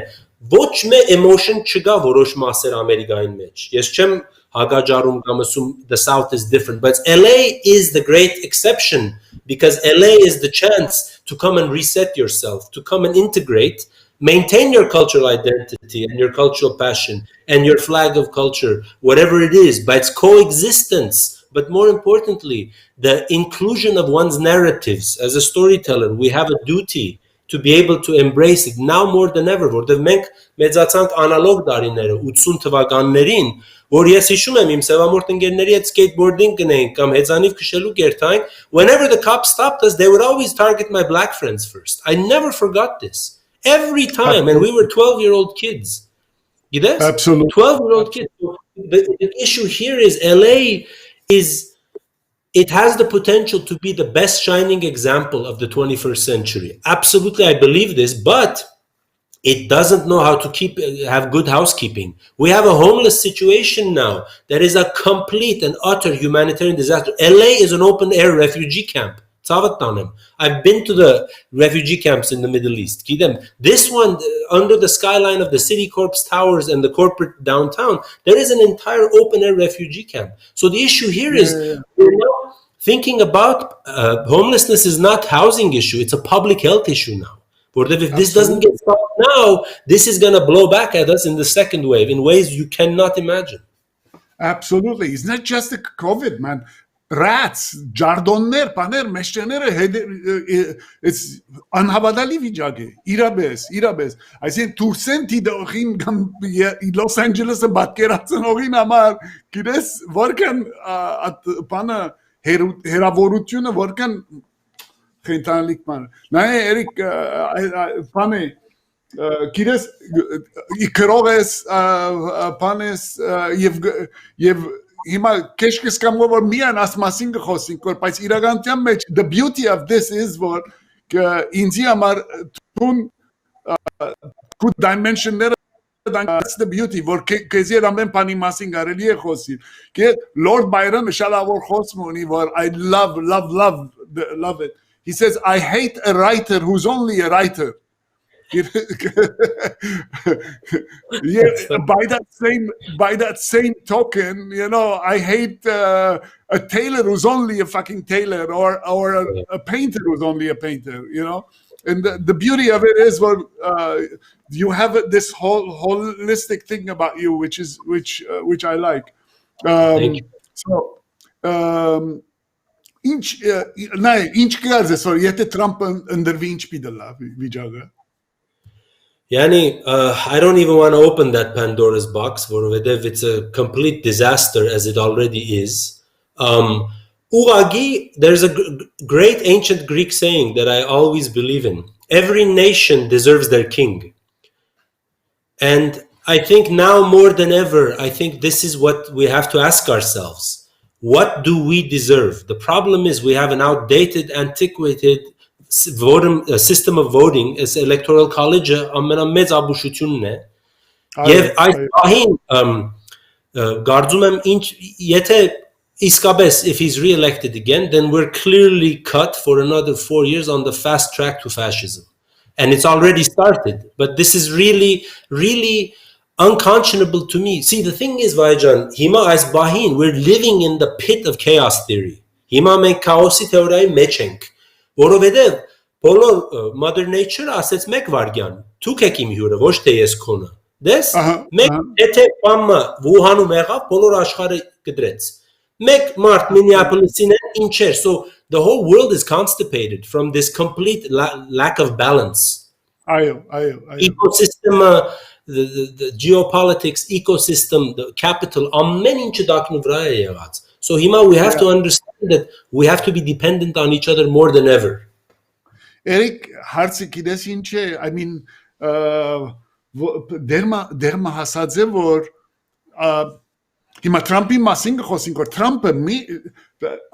ոչ մի emotion չկա որոշ մասեր Ամերիկային մեջ։ Ես չեմ հագաջարում կամ ասում the South is different, but LA is the great exception because LA is the chance to come and reset yourself, to come and integrate, maintain your cultural identity and your cultural passion and your flag of culture, whatever it is, but it's coexistence. But more importantly, the inclusion of one's narratives. As a storyteller, we have a duty to be able to embrace it now more than ever. Որտեղ մենք մեծացանք անալոգ դարիները 80 թվականներին, որ ես հիշում եմ իմ սևամորթ ընկերների հետ skateboarding գնեինք կամ հեծանիվ քշելու կերտայինք, whenever the cops stopped us, they would always target my black friends first. I never forgot this. Every time, and we were 12-year-old kids. Gidesz? Absolutely. 12-year-old kids. The issue here is LA it has the potential to be the best shining example of the 21st century. Absolutely, I believe this, but it doesn't know how to have good housekeeping. We have a homeless situation now that is a complete and utter humanitarian disaster. LA is an open-air refugee camp. I've been to the refugee camps in the Middle East. This one, under the skyline of the City Corps towers and the corporate downtown, there is an entire open-air refugee camp. So the issue here is we're now thinking about homelessness is not housing issue. It's a public health issue now. If this doesn't get stopped now, this is going to blow back at us in the second wave in ways you cannot imagine. Absolutely. It's not just the COVID, man. Rats, ջարդոններ, բաներ, մեջները it's անհավատալի վիճակ է, իրապես, այսինքն դուրսեն դիդողին կամ Լոս Անջելեսը պատկերացնողին համար, գիտես, որքան բանը հերավորությունը, որքան խենթանալիք բան։ Նայ Էրիկ, բանը գիտես, իքրող ես, բանես եւ հիմա քեշ կսկամով որ միան ասմասին գխոսենք որ բայց իրականության մեջ the beauty of this is որ ինձի համար տուն good dimensionները that's the beauty որ քեզի ամեն բանի մասին կարելի է խոսել կե Lord Byron շալավոր խոսում ունի որ I love it. He says I hate a writer who's only a writer. Yeah, by that same token, you know, I hate a tailor who's only a fucking tailor, or a painter who's only a painter, you know. And the beauty of it is, well, you have this whole holistic thing about you, which I like. So, ինչ կգարես որ եթե Թրամփը ընդրվի ինչ պիտի լավ վիճակը Yani, I don't even want to open that Pandora's box, որովհետև it's a complete disaster as it already is. Uğagi, there's a great ancient Greek saying that I always believe in. Every nation deserves their king. And I think now more than ever, I think this is what we have to ask ourselves. What do we deserve? The problem is we have an outdated, antiquated system of voting as electoral college ամենամեծ աբուշությունն է եւ այս բանին գարձում եմ ինչ եթե իսկապես if he's re-elected again then we're clearly cut for another 4 years on the fast track to fascism and it's already started but this is really unconscionable to me. See, the thing is Vayjan հիմա այս բանին we're living in the pit of chaos theory հիմա մենք քաոսի թեորիայի մեջ ենք որովհետև բոլոր Mother Nature-ը ասեց մեկ վարյան, դուք եք իմ հյուրը, ոչ թե ես քոնը։ Դες, մեկ եթե բամը Wuhan-ում եղավ, բոլոր աշխարհը կդրեց։ Մեկ մարդ Minneapolis-ին ինչ էր, so the whole world is constipated from this complete lack of balance. Այո. Ecosystem, the geopolitics, ecosystem, the capital, ամեն ինչը դակնու վրա է եղած. So հիմա we have to understand that we have to be dependent on each other more than ever. Eric, հարցը գիտես ինչ է, I mean, դերմա հասած է, որ հիմա Թրամփի մասին խոսենք, որ Թրամփը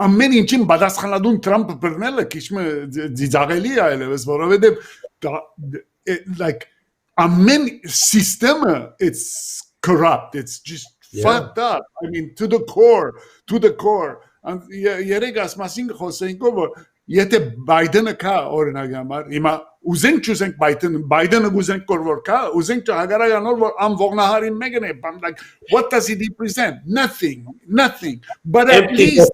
ամեն ինչին պատասխանատուն Թրամփը բռնելը քիչ մը ծիծաղելի է այլևս, որովհետև like ամեն սիստեմը it's corrupt, it's just fucked up. I mean to the core. Երեք ասմասին խոսեինք որ եթե Բայդենը կա օրինակ համար, հիմա ուզենք չուզենք Բայդենը ուզենք որ կա, ուզենք հագարականոր որ անվողնահարին մեկն է, like what does he represent? Nothing. But at least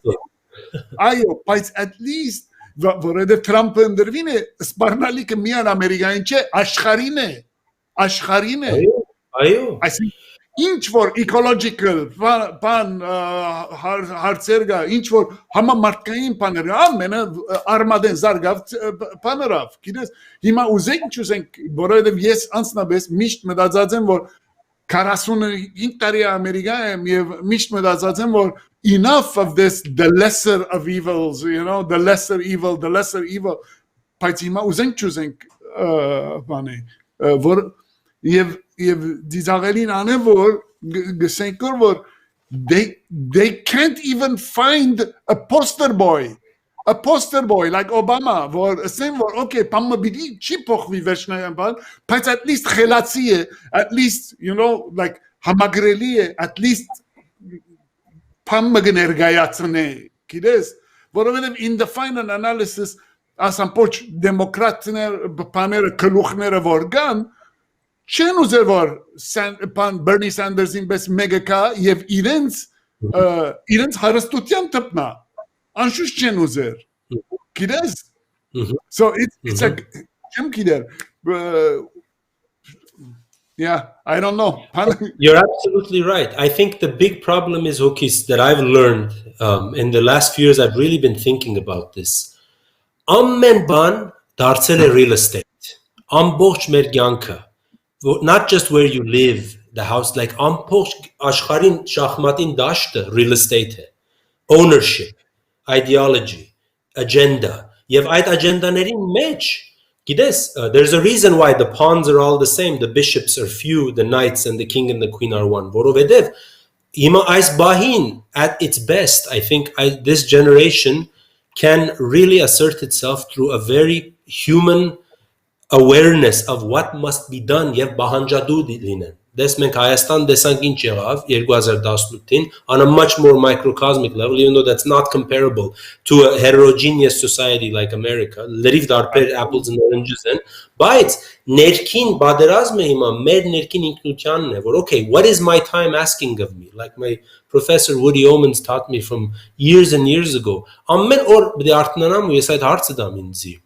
այո, բայց at least որովհետև Թրամփը ընդրվին է սպառնալիքը միան ամերիկային չէ, աշխարհին է։ Այո։ Այսինքն ինչ որ ecological բան հարցեր կա, ինչ որ համամարտկային բաներ, ամենը արմադեն զարգավ բաներով, գիտես, հիմա ուզենք, որովհետև ես անձնապես միշտ մտածած եմ, որ 45 տարի Ամերիկա եմ եւ միշտ մտածած եմ, որ enough of this, the lesser of evils, the lesser evil, բայց հիմա ուզենք բանը, որ եւ դիզաղելին անեն որ գսենք որ they can't even find a poster boy like Obama որ ասեն որ okay բամը բիդի չի փոխվի վերջնական բան բայց at least խելացի է at least like համագրելի է at least բամը գներգայացնե գիտես որովհետև in the final analysis ասան փոչ դեմոկրատներ բաները գլուխները որ կան չեն ուզեր որ Bernie Sanders-ին պես մեկը կա եւ իրենց հարստության տպնա անշուշտ չեն ուզեր գիտես so it's like չեմ գիտեր yeah I don't know You're absolutely right. I think the big problem is Hokis that I've learned in the last few years. I've really been thinking about this. Ամեն բան դարձել է real estate ամբողջ մեր կյանքը not just where you live, the house, like ամբողջ աշխարհին շախմատին դաշտը real estate է, ownership, ideology, agenda, եւ այդ agendaներին մեջ, գիտես, there's a reason why the pawns are all the same, the bishops are few, the knights and the king and the queen are one, որովհետեւ հիմա այս բահին at its best, I think this generation can really assert itself through a very human awareness of what must be done եւ բահանջադու լինեն դες մենք Հայաստան տեսանք ինչ եղավ 2018-ին on a much more microcosmic level even though that's not comparable to a heterogeneous society like America լրիվ դարբեր apples and oranges են բայց ներքին բادرազմը հիմա մեր ներքին ինքնությանն է որ okay what is my time asking of me like my professor Woody Omans taught me from years and years ago ամեն օր պետք է արթնանամ ու ես այդ հարցը դամ ինձի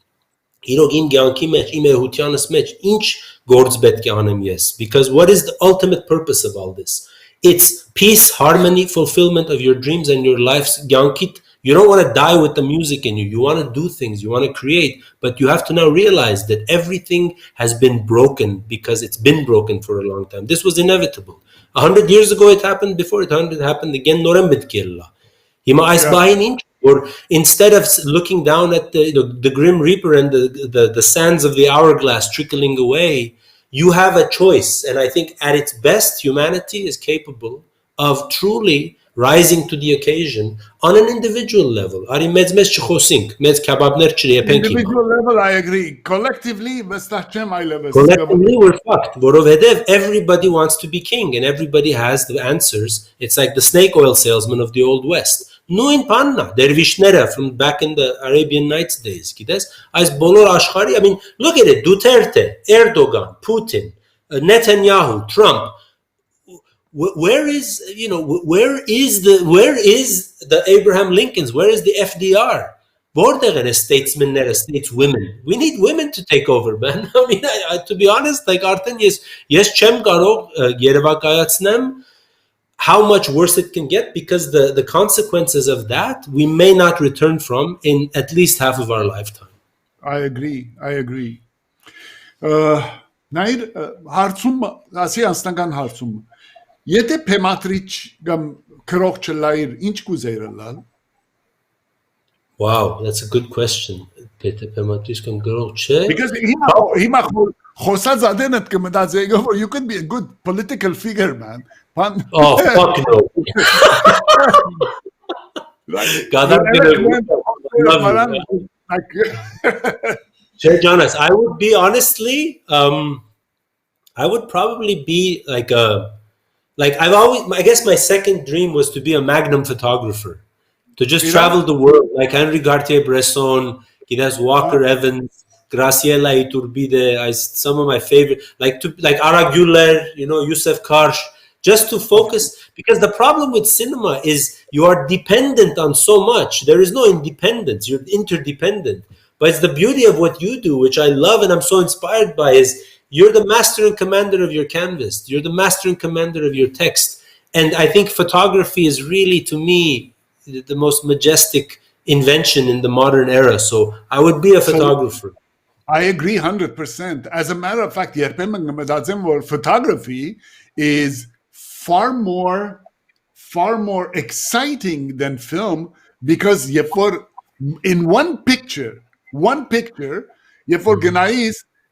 Իրոք իմ կյանքի մեջ, իմ էհությանս մեջ, ինչ գործ պետք է անեմ ես? Because what is the ultimate purpose of all this? It's peace, harmony, fulfillment of your dreams and your life's kyankit. You don't want to die with the music in you. You want to do things, you want to create, but you have to now realize that everything has been broken because it's been broken for a long time. This was inevitable. 100 years ago it happened, before it happened again, Norem Bitkilla. Hima ais bahin or instead of looking down at the grim reaper and the sands of the hourglass trickling away, you have a choice. And I think at its best, humanity is capable of truly rising to the occasion on an individual level. Individual level, I agree. Collectively, we're fucked. Everybody wants to be king and everybody has the answers. It's like the snake oil salesman of the Old West. Նույն բանն է, դերվիշները from back in the Arabian Nights days, գիտես, այս բոլոր աշխարհի, I mean, look at it, Duterte, Erdogan, Putin, Netanyahu, Trump. Where is the Abraham Lincolns? Where is the FDR? Որտեղ են statesmen-ները, stateswomen? We need women to take over, man. I mean, to be honest, like արդեն ես չեմ կարող երևակայացնեմ how much worse it can get because the consequences of that we may not return from in at least half of our lifetime. I agree. Նայր հարցում, ասի անձնական հարցում, եթե փեմատրիչ կամ քրող չլայր, ինչ կուզեիր լալ? Wow, that's a good question. Եթե փեմատրիչ կամ քրող չէ. Because հիմա խոսած ադենդ կմտածեի, you could be a good political figure, man. Oh, fuck no. Like, Gadar whenever I love went, you. like, Jonas, I would be honestly, I would probably be like I guess my second dream was to be a Magnum photographer, to just travel the world, like Henri Cartier-Bresson, Walker Evans, Graciela Iturbide, some of my favorite, like Ara Güler, Yusuf Karsh, just to focus, because the problem with cinema is you are dependent on so much. There is no independence, you're interdependent. But it's the beauty of what you do, which I love and I'm so inspired by, is you're the master and commander of your canvas. You're the master and commander of your text. And I think photography is really, to me, the most majestic invention in the modern era. So I would be a photographer. I agree 100%. As a matter of fact, photography is far more exciting than film, because in one picture,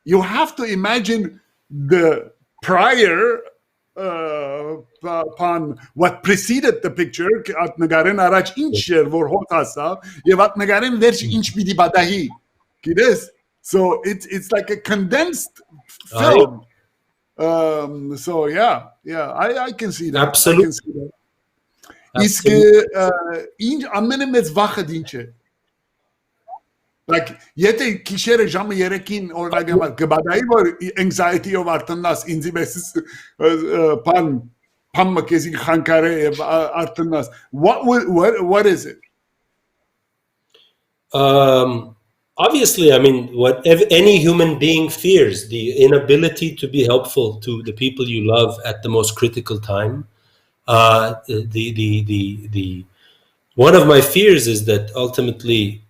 you have to imagine the prior upon what preceded the picture, at նգարեն առաջ ինչ էր որ հոտ հասավ, եւ at նգարեն վերջ ինչ պիտի բադահի, գիտես? So it's like a condensed film. So yeah, I can see that. Absolutely. Իսկ ինչ ամենը մեծ վախը ինչ է? Like, եթե քիշերը ժամը 3-ին օրինակ գբադայի որ anxiety-ով արտնաս ինձի մեծ բան մկեզի խանկարե եւ արտնաս, what is it? Obviously, I mean, what any human being fears, the inability to be helpful to the people you love at the most critical time. One of my fears is that ultimately,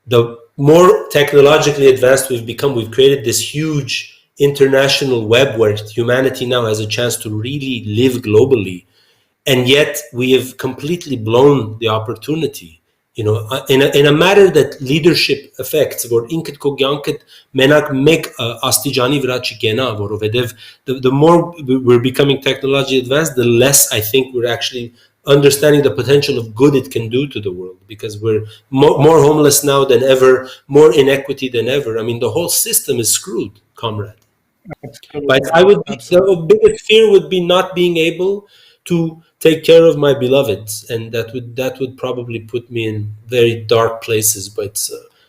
the more technologically advanced we've become, we've created this huge international web where humanity now has a chance to really live globally, and yet we have completely blown the opportunity. In a matter that leadership affects, որ ինքդ քո կյանքդ մենակ մեկ աստիճանի վրա չկենա, որովհետև the more we're becoming technologically advanced, the less I think we're actually understanding the potential of good it can do to the world, because we're more homeless now than ever, more inequity than ever. I mean, the whole system is screwed, comrade. Absolutely. But the biggest fear would be not being able to take care of my beloveds, and that would probably put me in very dark places. But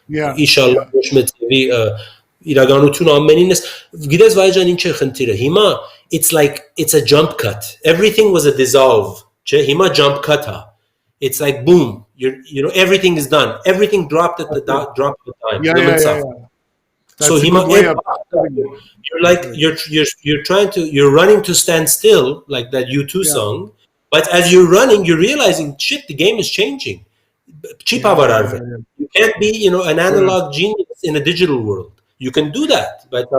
inshallah, իրականություն ամենինս գիտես վայժան ինչ է խնդիրը հիմա, it's a jump cut. Everything was a dissolve. Հիմա jump cut. It's like boom, everything is done. Everything dropped at the drop of the time. So you're running to stand still, like that U2 song. But as you're running, you're realizing, shit, the game is changing. You can't be, an analog genius in a digital world. You can do that. But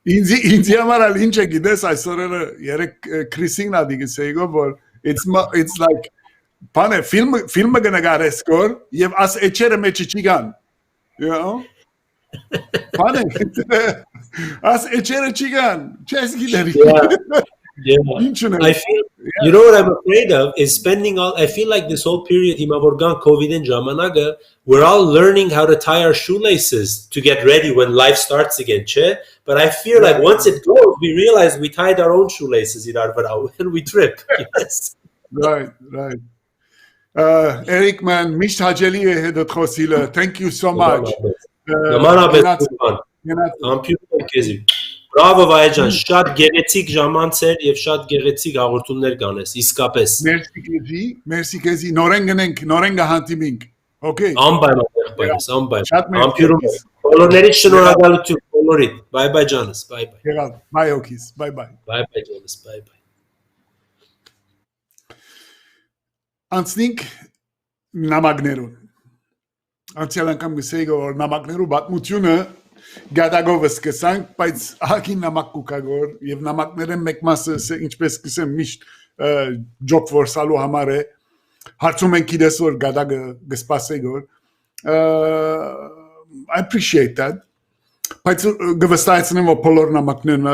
ինձ համար ալ ինչ է գիտես այսօրը երեք Քրիսին ադիգսեիգո որ it's like բանը ֆիլմը կնկարես կոր եւ աս էջերը մեջը չի գան, բանը աս էջերը չի գան, չես գիտերի. I feel, what I'm afraid of is spending I feel like this whole period, COVID and Jamanaga, we're all learning how to tie our shoelaces to get ready when life starts again, But I feel like once it goes, we realize we tied our own shoelaces and we trip. Yes. Right. Eric, man, Mish Hajeli hedot khosila. Thank you so much. Bravo Վայեջան, շատ գեղեցիկ ժամանցեր եւ շատ գեղեցիկ հաղորդումներ կանես, իսկապես։ Մերսի քեզի, նորեն գահանտիմինք։ Okay։ Անպայման եղբայրս, անպայման։ Ամփյուրում բոլորներից շնորհակալություն, բոլորիդ։ Bye ջանս, bye։ Bye օքիս, bye։ Bye ջանս, bye։ Անցնենք նամակներուն։ Անցյալ անգամ գսեի որ նամակներու պատմությունը գադագով սկսանք, բայց ահագին նամակ կուկագոր եւ նամակները մեկ մասը ինչպես կսեմ միշտ job force-ալու համար է, հարցում ենք իրես որ գադագը գսպասեի գոր, I appreciate that, բայց գվստահեցնեմ որ բոլոր նամակներն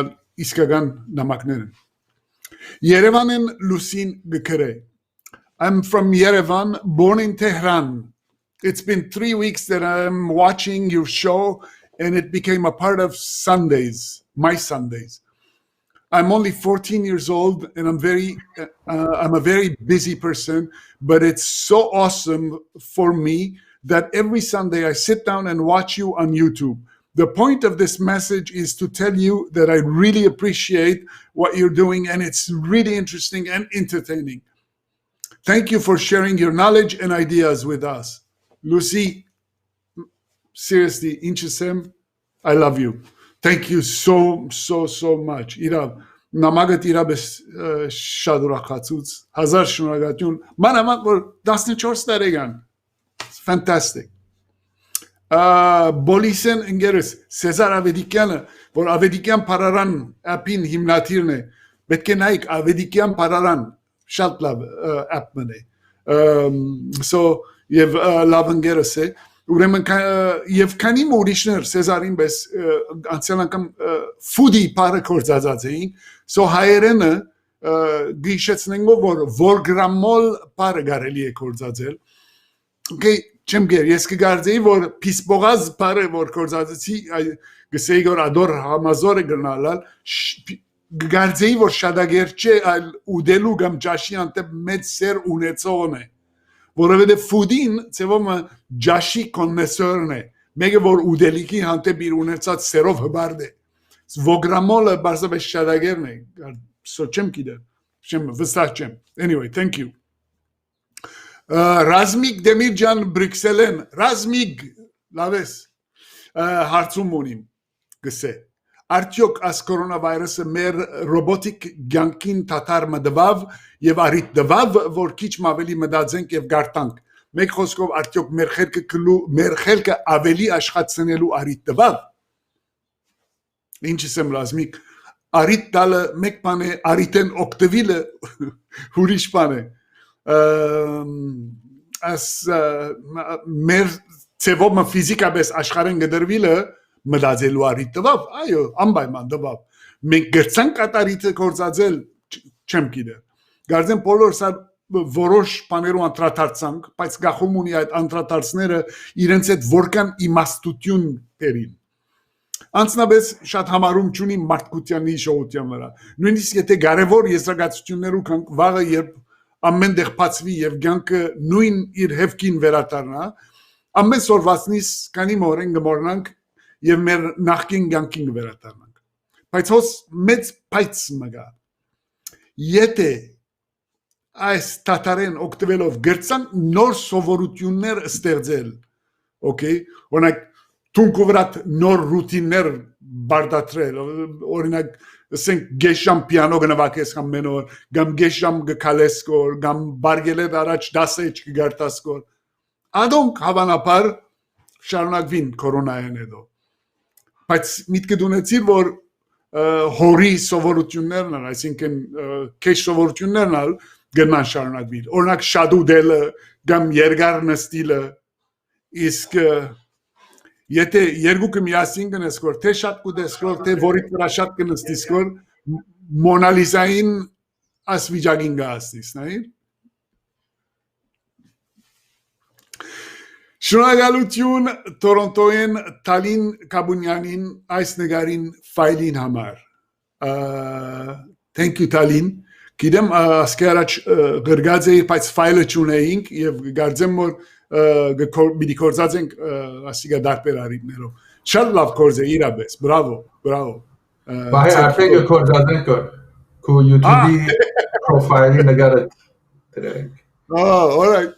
իսկական նամակներ են։ Երևանն լուսին գկրե, I'm from Yerevan, born in Tehran. It's been 3 weeks that I'm watching your show, and it became a part of Sundays, my Sundays. I'm only 14 years old, and I'm a very busy person, but it's so awesome for me that every Sunday I sit down and watch you on YouTube. The point of this message is to tell you that I really appreciate what you're doing, and it's really interesting and entertaining. Thank you for sharing your knowledge and ideas with us. Lucy, seriously, Inchisem, I love you. Thank you so much. Իրավ, նամակդ իրավ է շատ ուրախացուց, հազար շնորհակալություն, մանավանդ որ 14 տարեկան, fantastic. Բոլիսեն ընկերս Սեզար Ավետիկյանը, որ Ավետիկյան Փարարան app-ին հիմնադիրն է, պետք է նայեք Ավետիկյան Փարարան, շատ լավ app-ն է, so եւ լավ ընկերս է, ուրեմն եւ քանի ուրիշներ Սեզարին պես անցյալ անգամ ֆուդի բարը կորցածած էին, so հայերենը գիշեցնենք որ վորգրամոլ բարը կարելի է կորցածել, okay, չեմ գեր, ես կգարձեի որ պիսպողազ բարը որ կորցածեցի, գսեի որ ադոր համազորը գնալալ, գարձեի որ շադագեր չէ, այլ ուդելու կամ ջաշի անտեպ մեծ սեր ունեցողն է, որովհետև ֆուդին ծևոմ ջաշի կոննեսորն է, մեկը որ ուդելիքի հանդեպ իր ունեցած սերով հբարդ է, վոգրամոլը բարձրապես շադագերն է, so չեմ գիտեմ, վստահ չեմ, anyway, thank you. Ռազմիկ Դեմիրջան Բրյուսելեն, Ռազմիկ, լավ ես, հարցում ունիմ, գսե, արդյոք այս կորոնավիրուսը մեր ռոբոտիկ կյանքին թաթար մտավ եւ առիթ տվավ, որ քիչ ավելի մտածենք եւ գարտանք։ Մեկ խոսքով արդյոք մեր խելքը ավելի աշխատանելու առիթ տվավ։ Ինչս եմ Ռազմիկ, առիթ տալը մեկ բան է, առիթեն օգտվելը ուրիշ բան է։ As մեր ծևոմը ֆիզիկապես աշխարհեն գդրվելը մտածելու առիթ տվավ, այո, անպայման տվավ։ Մենք գրցանք կատարիթը կործածել, չեմ գիտեմ։ Գարձեմ բոլոր սա որոշ բաներով անդրադարձանք, բայց գախում ունի այդ անդրադարձները իրենց հետ որքան իմաստություն բերին։ Անցնաբես շատ համարում չունի մարդկության հիշողության վրա։ Նույնիսկ եթե կարևոր եզրակացություններով կանք վաղը երբ ամեն տեղ բացվի եւ կյանքը նույն իր հեվքին վերադառնա, ամեն սորվածնից քանի մորեն գմորնանք եւ մեր նախկին կյանքին վերադառնանք։ Բայց հոս մեծ բայց մգա։ Եթե այս տատարեն օգտվելով գրծան նոր սովորություններ ստեղծել, okay, օրինակ թունքու վրա նոր ռուտիններ բարդատրել, օրինակ ասենք գեշամ պիանո գնվակես ամեն օր, կամ գեշամ գքալես կոր, կամ բարգելեդ առաջ դասը չգարտաս կոր, ադոնք հավանաբար շարունակվին կորոնայեն հետո։ Բայց միտքը դունեցիր, որ հորի սովորություններն են, այսինքն քեշ սովորություններն ալ գնան շարունակվին, օրինակ շատ ուդելը, կամ երկար նստիլը, իսկ եթե երկուքը միասին գնես կոր, թե շատ կուդես կոր, թե որիդ վրա շատ կնստիս կոր, Մոնալիզային աս վիճակին գահստիս, նայիր։ Շնորհակալություն Տորոնտոյեն Տալին Կաբունյանին այս նկարին ֆայլին համար։ Thank you Տալին։ Գիտեմ ասկե առաջ գրգած էի, բայց ֆայլը չունեինք եւ գարձեմ որ մի կորձած ենք ասիգա դարբեր արիքներով։ Շատ լավ կորձ է իրապես, բրավո, բրավո։ Վահե արդեն կորձած ենք քո YouTube-ի պրոֆայլի նկարը դրենք։ All right.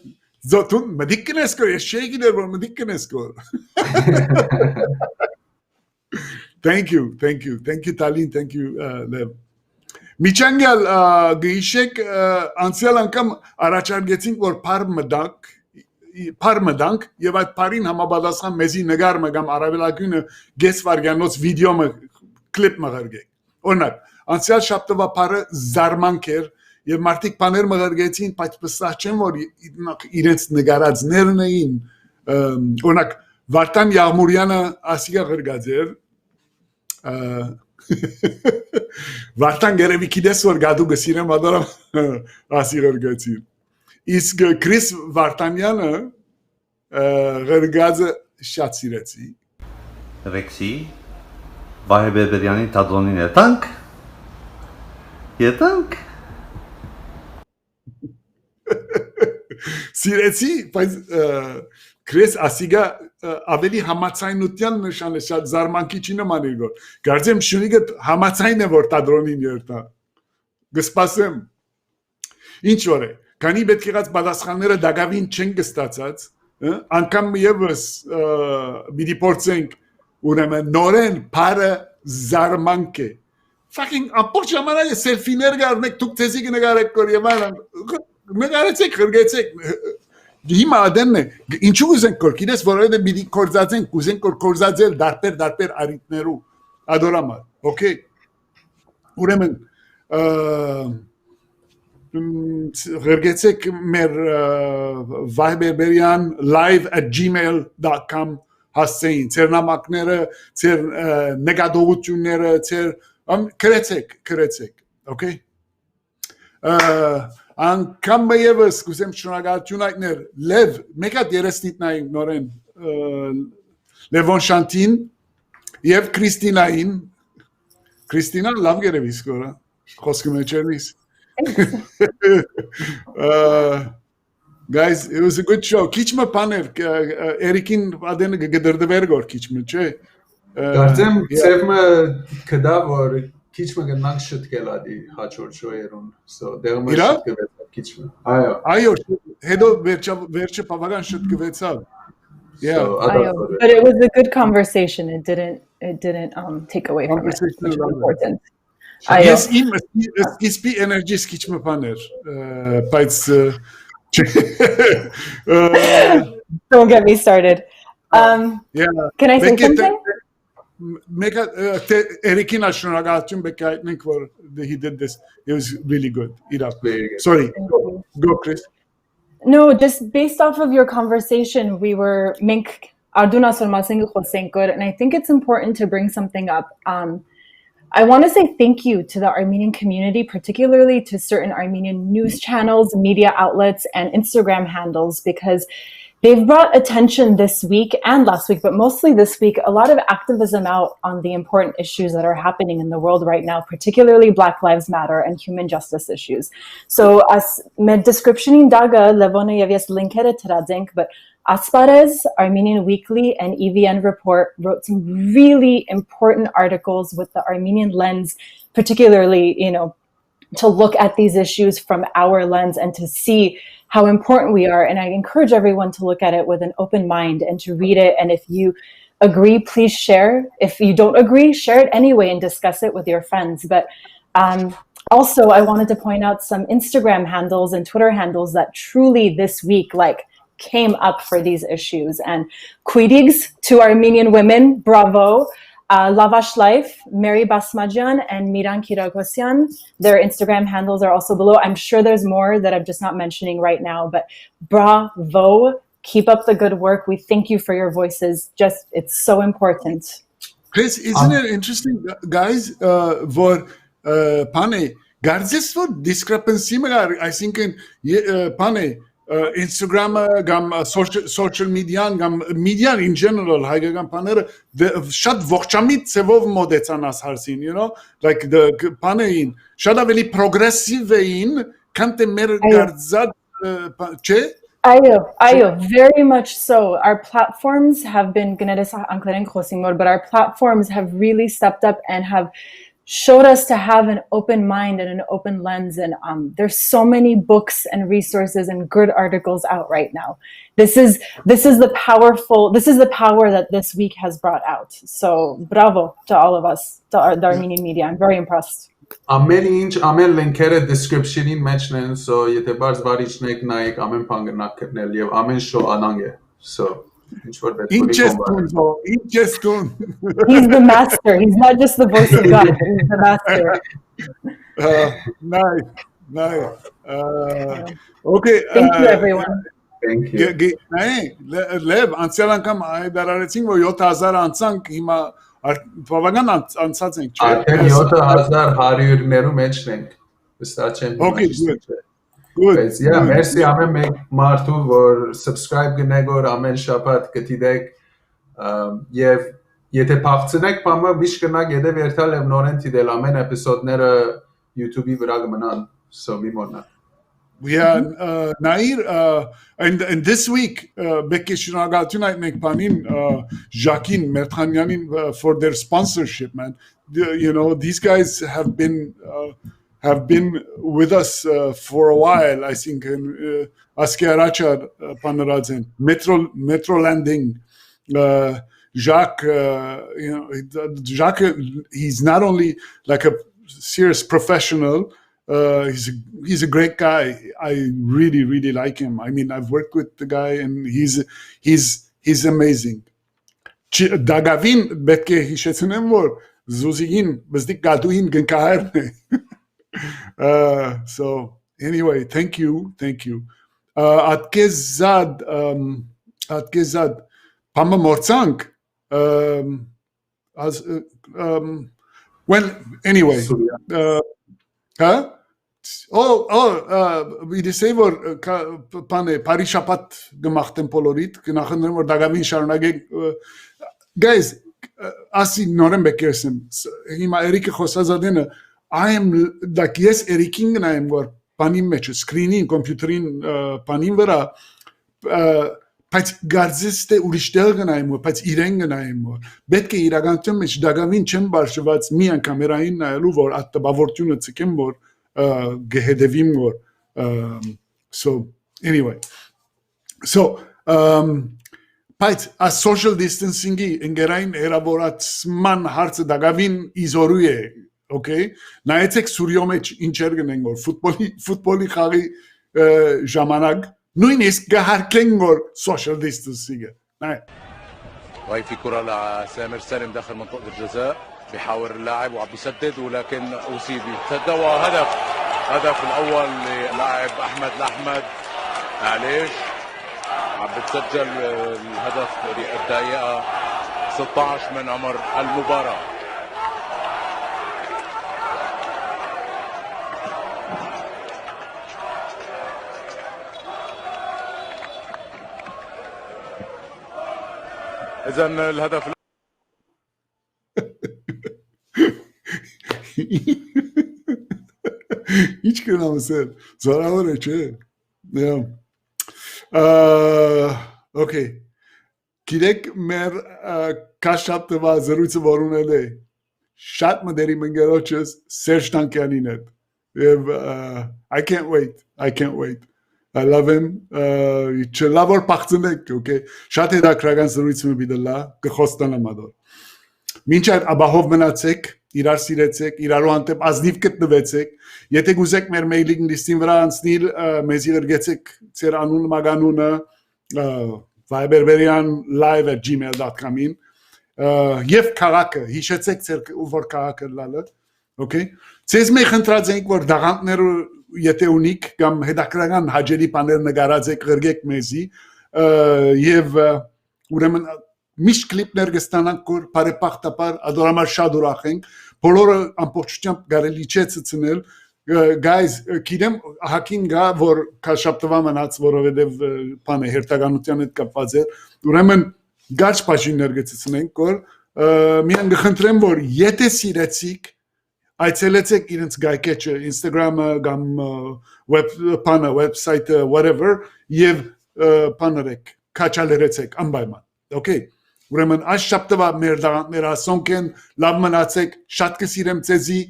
Zotun մդիկ կնես կոր, ես չէի գիտեր որ մդիկ կնես կոր։ Thank you Talin, thank you Lev. Միջանգալ գիշեք անցյալ անգամ առաջարկեցինք որ Parmadank եւ այդ parին համապատասխան մեզի նկարը կամ արաբելագույնը գես վարգանոց վիդեոմը կլիպ մղրգեք։ Օրինակ, անցյալ շաբթվա parը զարմանք էր եւ մարդիկ բաներ մղրգեցին, բայց պստահ չեմ որ իրենց նկարածներն էին։ Օրինակ, Վարդան Յաղմուրյանը ասիգա գրգած էր։ Վարդան գերեւի գիտես որ գադու գսիրեմ ադարամ ասի գրգացին։ Իսկ Քրիս Վարդանյանը գրգազը շատ սիրեցի։ Ռեքսի Vahe Berberiani թատրոնին եթանք Սիրեցի, բայց Քրիս ասիգա ավելի համացայնության նշան է շատ զարմանքիչի նման է գոր։ Գարձեմ շունիգը համացայն է որ թատրոնին երթա։ Գսպասեմ։ Ինչ որ է, քանի պետք եղած պատասխանները դակավին չեն գստացած, անգամ եւս մի փորձենք ուրեմն նորեն բարը զարմանք է։ Fucking ամբողջ ժամանակը սելֆիներ գարնեք, դուք ցեզի կնկարեք կոր եւ այլն։ Նկարեցեք, խրգեցեք։ Հիմա ադենն է, ինչու ուզենք կոր, գիտես որովհետեւ մի կորզածենք, ուզենք կոր կորզածել դարբեր արիտներու ադորամալ, okay։ Ուրեմն խրգեցեք մեր Vahe Berberian live@gmail.com հասցեին, ծեր նամակները, ծեր նկատողությունները, ծեր քրեցեք, okay։ Անկամ եւս կուսեմ շնորհակալություն այտներ Լև մեկ հատ երեսնիտնային նորեն Լևոն Շանտին եւ Քրիստինան լավ գերեվիս կորա խոսքը մեջերնիս Guys, it was a good show. Kichma paner, Erik'in adını gıdırdıver gor kichma, չէ։ Կարծեմ ծևը կդա որ քիչմը գնանք շուտ գելադի հաջորդ շոյերուն, so դեղը շուտ գվեցավ քիչմը։ Այո, հետո վերջը բավական շուտ գվեցավ։ Yeah. But it was a good conversation. It didn't take away from it, which is important. Yes, սկիզբի էներգի քիչմը paner, բայց Don't get me started. Yeah. Can I say something? Mega Erik'in շնորհակալություն բեկայտնենք որ he did this. It was really good. Sorry. Go Chris. No, just based off of your conversation, we were and I think it's important to bring something up. I want to say thank you to the Armenian community, particularly to certain Armenian news channels, media outlets, and Instagram handles, because they've brought attention this week and last week, but mostly this week, a lot of activism out on the important issues that are happening in the world right now, particularly Black Lives Matter and human justice issues. So as med description in Daga, Levona Yavias linkere Tradzenk, but Asparez, Armenian Weekly, and EVN Report wrote some really important articles with the Armenian lens, particularly, to look at these issues from our lens and to see how important we are. And I encourage everyone to look at it with an open mind and to read it. And if you agree, please share. If you don't agree, share it anyway and discuss it with your friends. But also, I wanted to point out some Instagram handles and Twitter handles that truly this week, came up for these issues. And Quidigs, two Armenian women, bravo. Lavash Life, Mary Basmadjan and Miran Kiragosyan. Their Instagram handles are also below. I'm sure there's more that I'm just not mentioning right now, but bravo. Keep up the good work. We thank you for your voices. It's so important. Chris, isn't it interesting, guys, for Pane, Garzes for discrepancy, I think in Pane, Instagram, social media, media in general, հայկական բաները շատ ողջամիտ ծևով մոդեցան աս հարցին, like the բաներին շատ ավելի progressive էին, քան թե մեր գարձած չէ։ Ayo, very much so. Our platforms have been, but our platforms have really stepped up and have showed us to have an open mind and an open lens. And there's so many books and resources and good articles out right now. This is the power that this week has brought out. So bravo to all of us, the Armenian media. I'm very impressed. Ամեն լինքերը description-ին մեջն են, so եթե բարձ բարիչնեք նայեք, ամեն բան գնաք գտնել եւ ամեն շո անանգ է, so He's the master. He's not just the voice of God. He's the master. Nice. Okay. Thank you, everyone. Thank you. Lev, անցյալ անգամ դարարեցինք, որ 7000 անցանք, հիմա բավական անցած ենք, չէ՞։ 7100-ներու մեջն ենք։ Վստահ չեմ։ Okay, good. Բայց merci ամեն մեկ մարդու որ subscribe գնեք որ ամեն շաբաթ գտիդեք եւ եթե փախցնեք բամը միշտ կնակ եդեւ երթալ եւ նորեն դիտել ամեն էպիզոդները YouTube-ի վրա կմնան so մի մոռնա Nair and this week Bekeshunagatuin aytmek panin Jacquin Merthanyanin for their sponsorship man you know these guys have been with us for a while I think Askerachar Panaradzen Metro Landing Jacques you know Jacques he's not only like a serious professional he's a great guy. I really like him. I mean, I've worked with the guy, and he's amazing. Dagavin betke hishetsunem vor zuzigin bezdik gaduin genkaherne. So anyway, thank you. Atkezad pama mortsank as well anyway. Huh? Wie disevor pane parishapat gemacht im Polorit gnachen wir dagavin sharnage guys asi norem bekersem hima Erik Khosazadena I am like yes Eriking I am war panim mech screening computerin panim vera բայց գարձեստե ուրիշ տեղ գնայում բայց իրեն գնայում պետք է իրականություն մեջ դագավին չեմ բարձված մի անգամ կամերային նայելու որ ատտաբավորությունը ցկեմ որ գեհդեվիմ որ so anyway so բայց a social distancing-ի ընկերային հերավորացման հարցը դագավին իզորու է okay նայեցեք սուրյո մեջ ինչեր գնենք որ ֆուտբոլի խաղի ժամանակ نوينيس قهر كينغور سوشيال ديستانسينج وهي في كرة لسامر سالم داخل منطقة الجزاء بيحاول اللاعب وعم بيسدد ولكن أصيب سدد وهدف الأول للاعب أحمد الأحمد معليش عم بتسجل الهدف الدقيقة 16 من عمر المباراة إذا الهدف hiç kırmamısın. Zararlı ne şey. Okay. Kirek mer kaşaptı var zırhısı varun ele. Şat mı derim engeroçes Serge Tankianinet. I can't wait. I love him. Çelavor paxtnek, okay. Շատ հետաքրական զրույցում բիդլա կխոստան ամադոր։ Մինչ այդ աբահով մնացեք, իրար սիրեցեք, իրարու անտեպ ազնիվ գտնվեցեք։ Եթե գուզեք մեր մեյլինգ լիստին վրա անցնել, մեզի գրգեցեք ձեր անուն մագանունը Vahe Berberian live@gmail.com-ին եւ քաղաքը հիշեցեք ձեր որ քաղաքը լալը, okay։ Ձեզ մենք խնդրած ենք որ դաղանտները եթե ունիք կամ հետաքրական հաջելի բաներ նկարածեք գրգեք մեզի եւ ուրեմն միշտ կլիպներ կստանանք որ բարեփոխտապար ադորամար շատ ուրախ ենք բոլորը ամբողջությամբ կարելի չէ ցցնել guys գիտեմ հակին գա որ քաշապտվա մնաց որովհետեւ բանը հերթականության հետ կապված է ուրեմն գարչ բաժիններ գցցնենք որ միան գխնդրեմ որ եթե սիրեցիք այցելեցեք իրենց գայքեչը Instagram-ը կամ website whatever եւ բաներեք քաչալերեցեք անպայման okay ուրեմն այս շաբթվա մեր դաղանտներ ասոնքեն լավ մնացեք շատ կսիրեմ ձեզի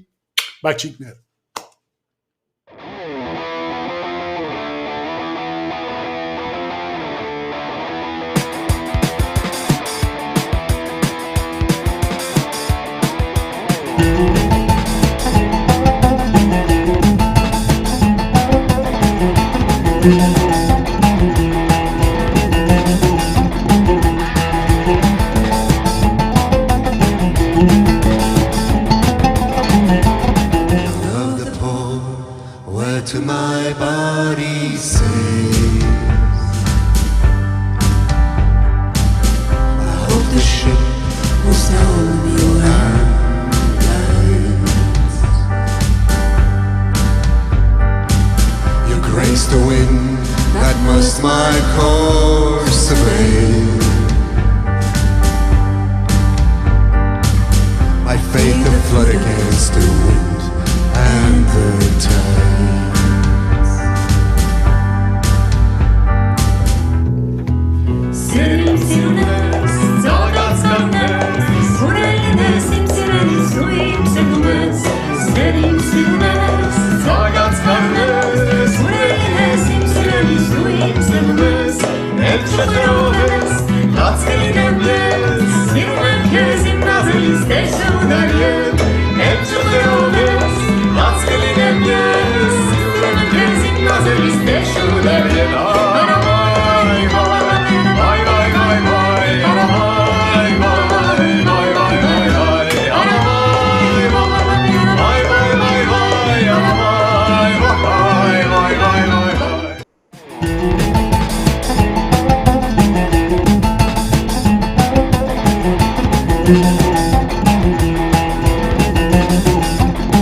բաչիկներ To my body says I hope the ship will down your handlines. Your grace flood against the wind.